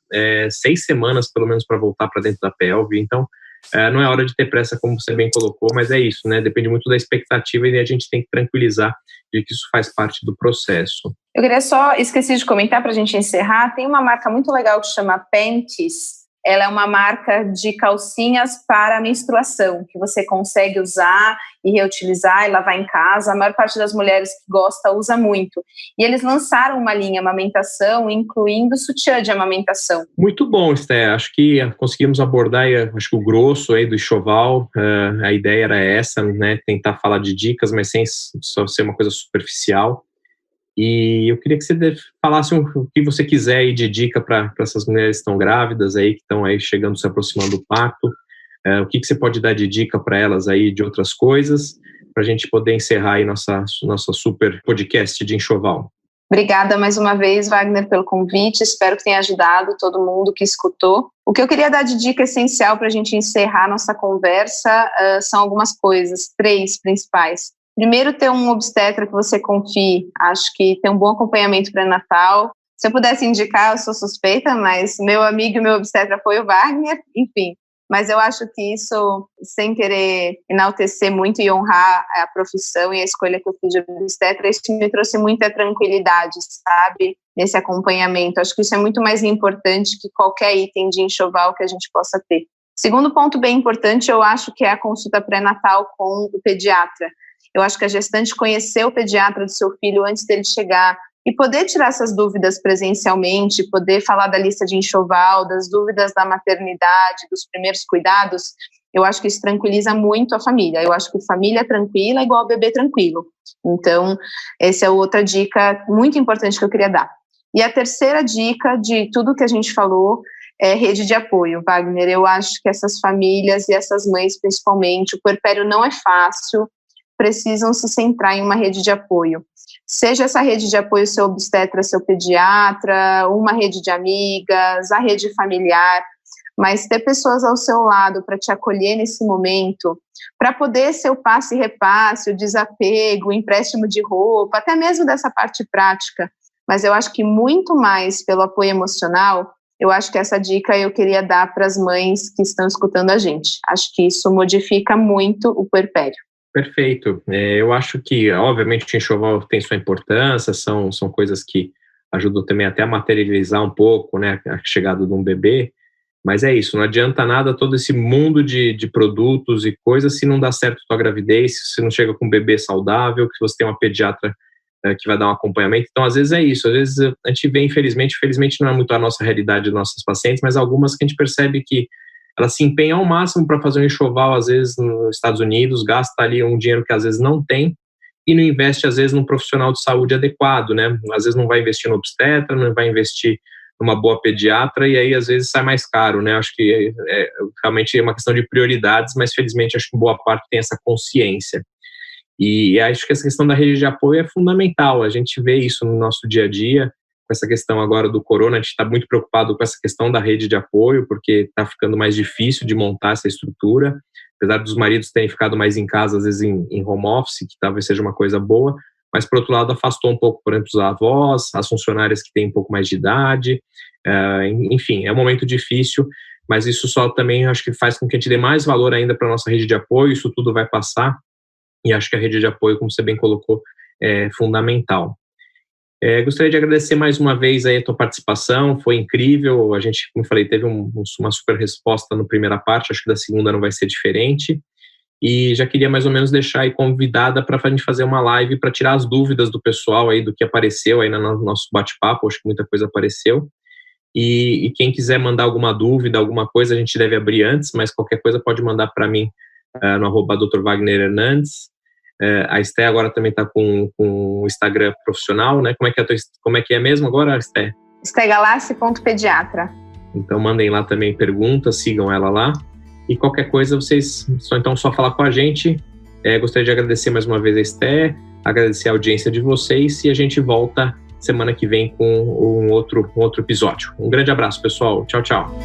6 semanas, pelo menos, para voltar para dentro da pelve. Então, não é hora de ter pressa, como você bem colocou, mas é isso, né? Depende muito da expectativa e a gente tem que tranquilizar de que isso faz parte do processo. Eu queria só, esqueci de comentar para a gente encerrar, tem uma marca muito legal que chama Panties. Ela é uma marca de calcinhas para menstruação, que você consegue usar e reutilizar e lavar em casa. A maior parte das mulheres que gosta usa muito. E eles lançaram uma linha amamentação, incluindo sutiã de amamentação. Muito bom, Esté. Acho que conseguimos abordar acho que o grosso aí do enxoval. A ideia era essa, né? Tentar falar de dicas, mas sem só ser uma coisa superficial. E eu queria que você falasse o que você quiser aí de dica para essas mulheres que estão grávidas aí, que estão aí chegando, se aproximando do parto. O que você pode dar de dica para elas aí de outras coisas, para a gente poder encerrar aí nossa super podcast de enxoval. Obrigada mais uma vez, Wagner, pelo convite. Espero que tenha ajudado todo mundo que escutou. O que eu queria dar de dica essencial para a gente encerrar nossa conversa são algumas coisas, 3 principais. Primeiro, ter um obstetra que você confie. Acho que ter um bom acompanhamento pré-natal. Se eu pudesse indicar, eu sou suspeita, mas meu amigo e meu obstetra foi o Wagner, enfim. Mas eu acho que isso, sem querer enaltecer muito e honrar a profissão e a escolha que eu fiz de obstetra, isso me trouxe muita tranquilidade, sabe? Nesse acompanhamento. Acho que isso é muito mais importante que qualquer item de enxoval que a gente possa ter. Segundo ponto bem importante, eu acho que é a consulta pré-natal com o pediatra. Eu acho que a gestante conhecer o pediatra do seu filho antes dele chegar e poder tirar essas dúvidas presencialmente, poder falar da lista de enxoval, das dúvidas da maternidade, dos primeiros cuidados, eu acho que isso tranquiliza muito a família. Eu acho que família tranquila é igual bebê tranquilo. Então, essa é outra dica muito importante que eu queria dar. E a terceira dica de tudo que a gente falou é rede de apoio, Wagner. Eu acho que essas famílias e essas mães, principalmente, o puerpério não é fácil, precisam se centrar em uma rede de apoio. Seja essa rede de apoio seu obstetra, seu pediatra, uma rede de amigas, a rede familiar, mas ter pessoas ao seu lado para te acolher nesse momento, para poder ser o passe e repasse, o desapego, o empréstimo de roupa, até mesmo dessa parte prática. Mas eu acho que muito mais pelo apoio emocional, eu acho que essa dica eu queria dar para as mães que estão escutando a gente. Acho que isso modifica muito o puerpério. Perfeito. Eu acho que, obviamente, o enxoval tem sua importância, são coisas que ajudam também até a materializar um pouco, né, a chegada de um bebê, mas é isso, não adianta nada todo esse mundo de produtos e coisas se não dá certo a tua gravidez, se não chega com um bebê saudável, que você tem uma pediatra que vai dar um acompanhamento. Então, às vezes é isso, às vezes a gente vê, infelizmente não é muito a nossa realidade dos nossos pacientes, mas algumas que a gente percebe que ela se empenha ao máximo para fazer um enxoval, às vezes, nos Estados Unidos, gasta ali um dinheiro que às vezes não tem e não investe, às vezes, num profissional de saúde adequado, né? Às vezes não vai investir no obstetra, não vai investir numa boa pediatra e aí, às vezes, sai mais caro, né? Acho que realmente é uma questão de prioridades, mas, felizmente, acho que boa parte tem essa consciência. E acho que essa questão da rede de apoio é fundamental. A gente vê isso no nosso dia a dia, com essa questão agora do corona, a gente está muito preocupado com essa questão da rede de apoio, porque está ficando mais difícil de montar essa estrutura, apesar dos maridos terem ficado mais em casa, às vezes em home office, que talvez seja uma coisa boa, mas, por outro lado, afastou um pouco, por exemplo, os avós, as funcionárias que têm um pouco mais de idade, enfim, é um momento difícil, mas isso só também acho que faz com que a gente dê mais valor ainda para a nossa rede de apoio, isso tudo vai passar, e acho que a rede de apoio, como você bem colocou, é fundamental. Gostaria de agradecer mais uma vez aí a tua participação, foi incrível, a gente, como eu falei, teve uma super resposta na primeira parte, acho que da segunda não vai ser diferente, e já queria mais ou menos deixar aí convidada para a gente fazer uma live para tirar as dúvidas do pessoal aí do que apareceu aí no nosso bate-papo, acho que muita coisa apareceu, e quem quiser mandar alguma dúvida, alguma coisa, a gente deve abrir antes, mas qualquer coisa pode mandar para mim no @Dr. Wagner Hernandes. A Esté agora também está com o Instagram profissional, né? Como é que é mesmo agora, Esté? Estégalassi.pediatra. Então mandem lá também perguntas, sigam ela lá. E qualquer coisa, vocês só falar com a gente. Gostaria de agradecer mais uma vez a Esté, agradecer a audiência de vocês e a gente volta semana que vem com um outro episódio. Um grande abraço, pessoal. Tchau, tchau.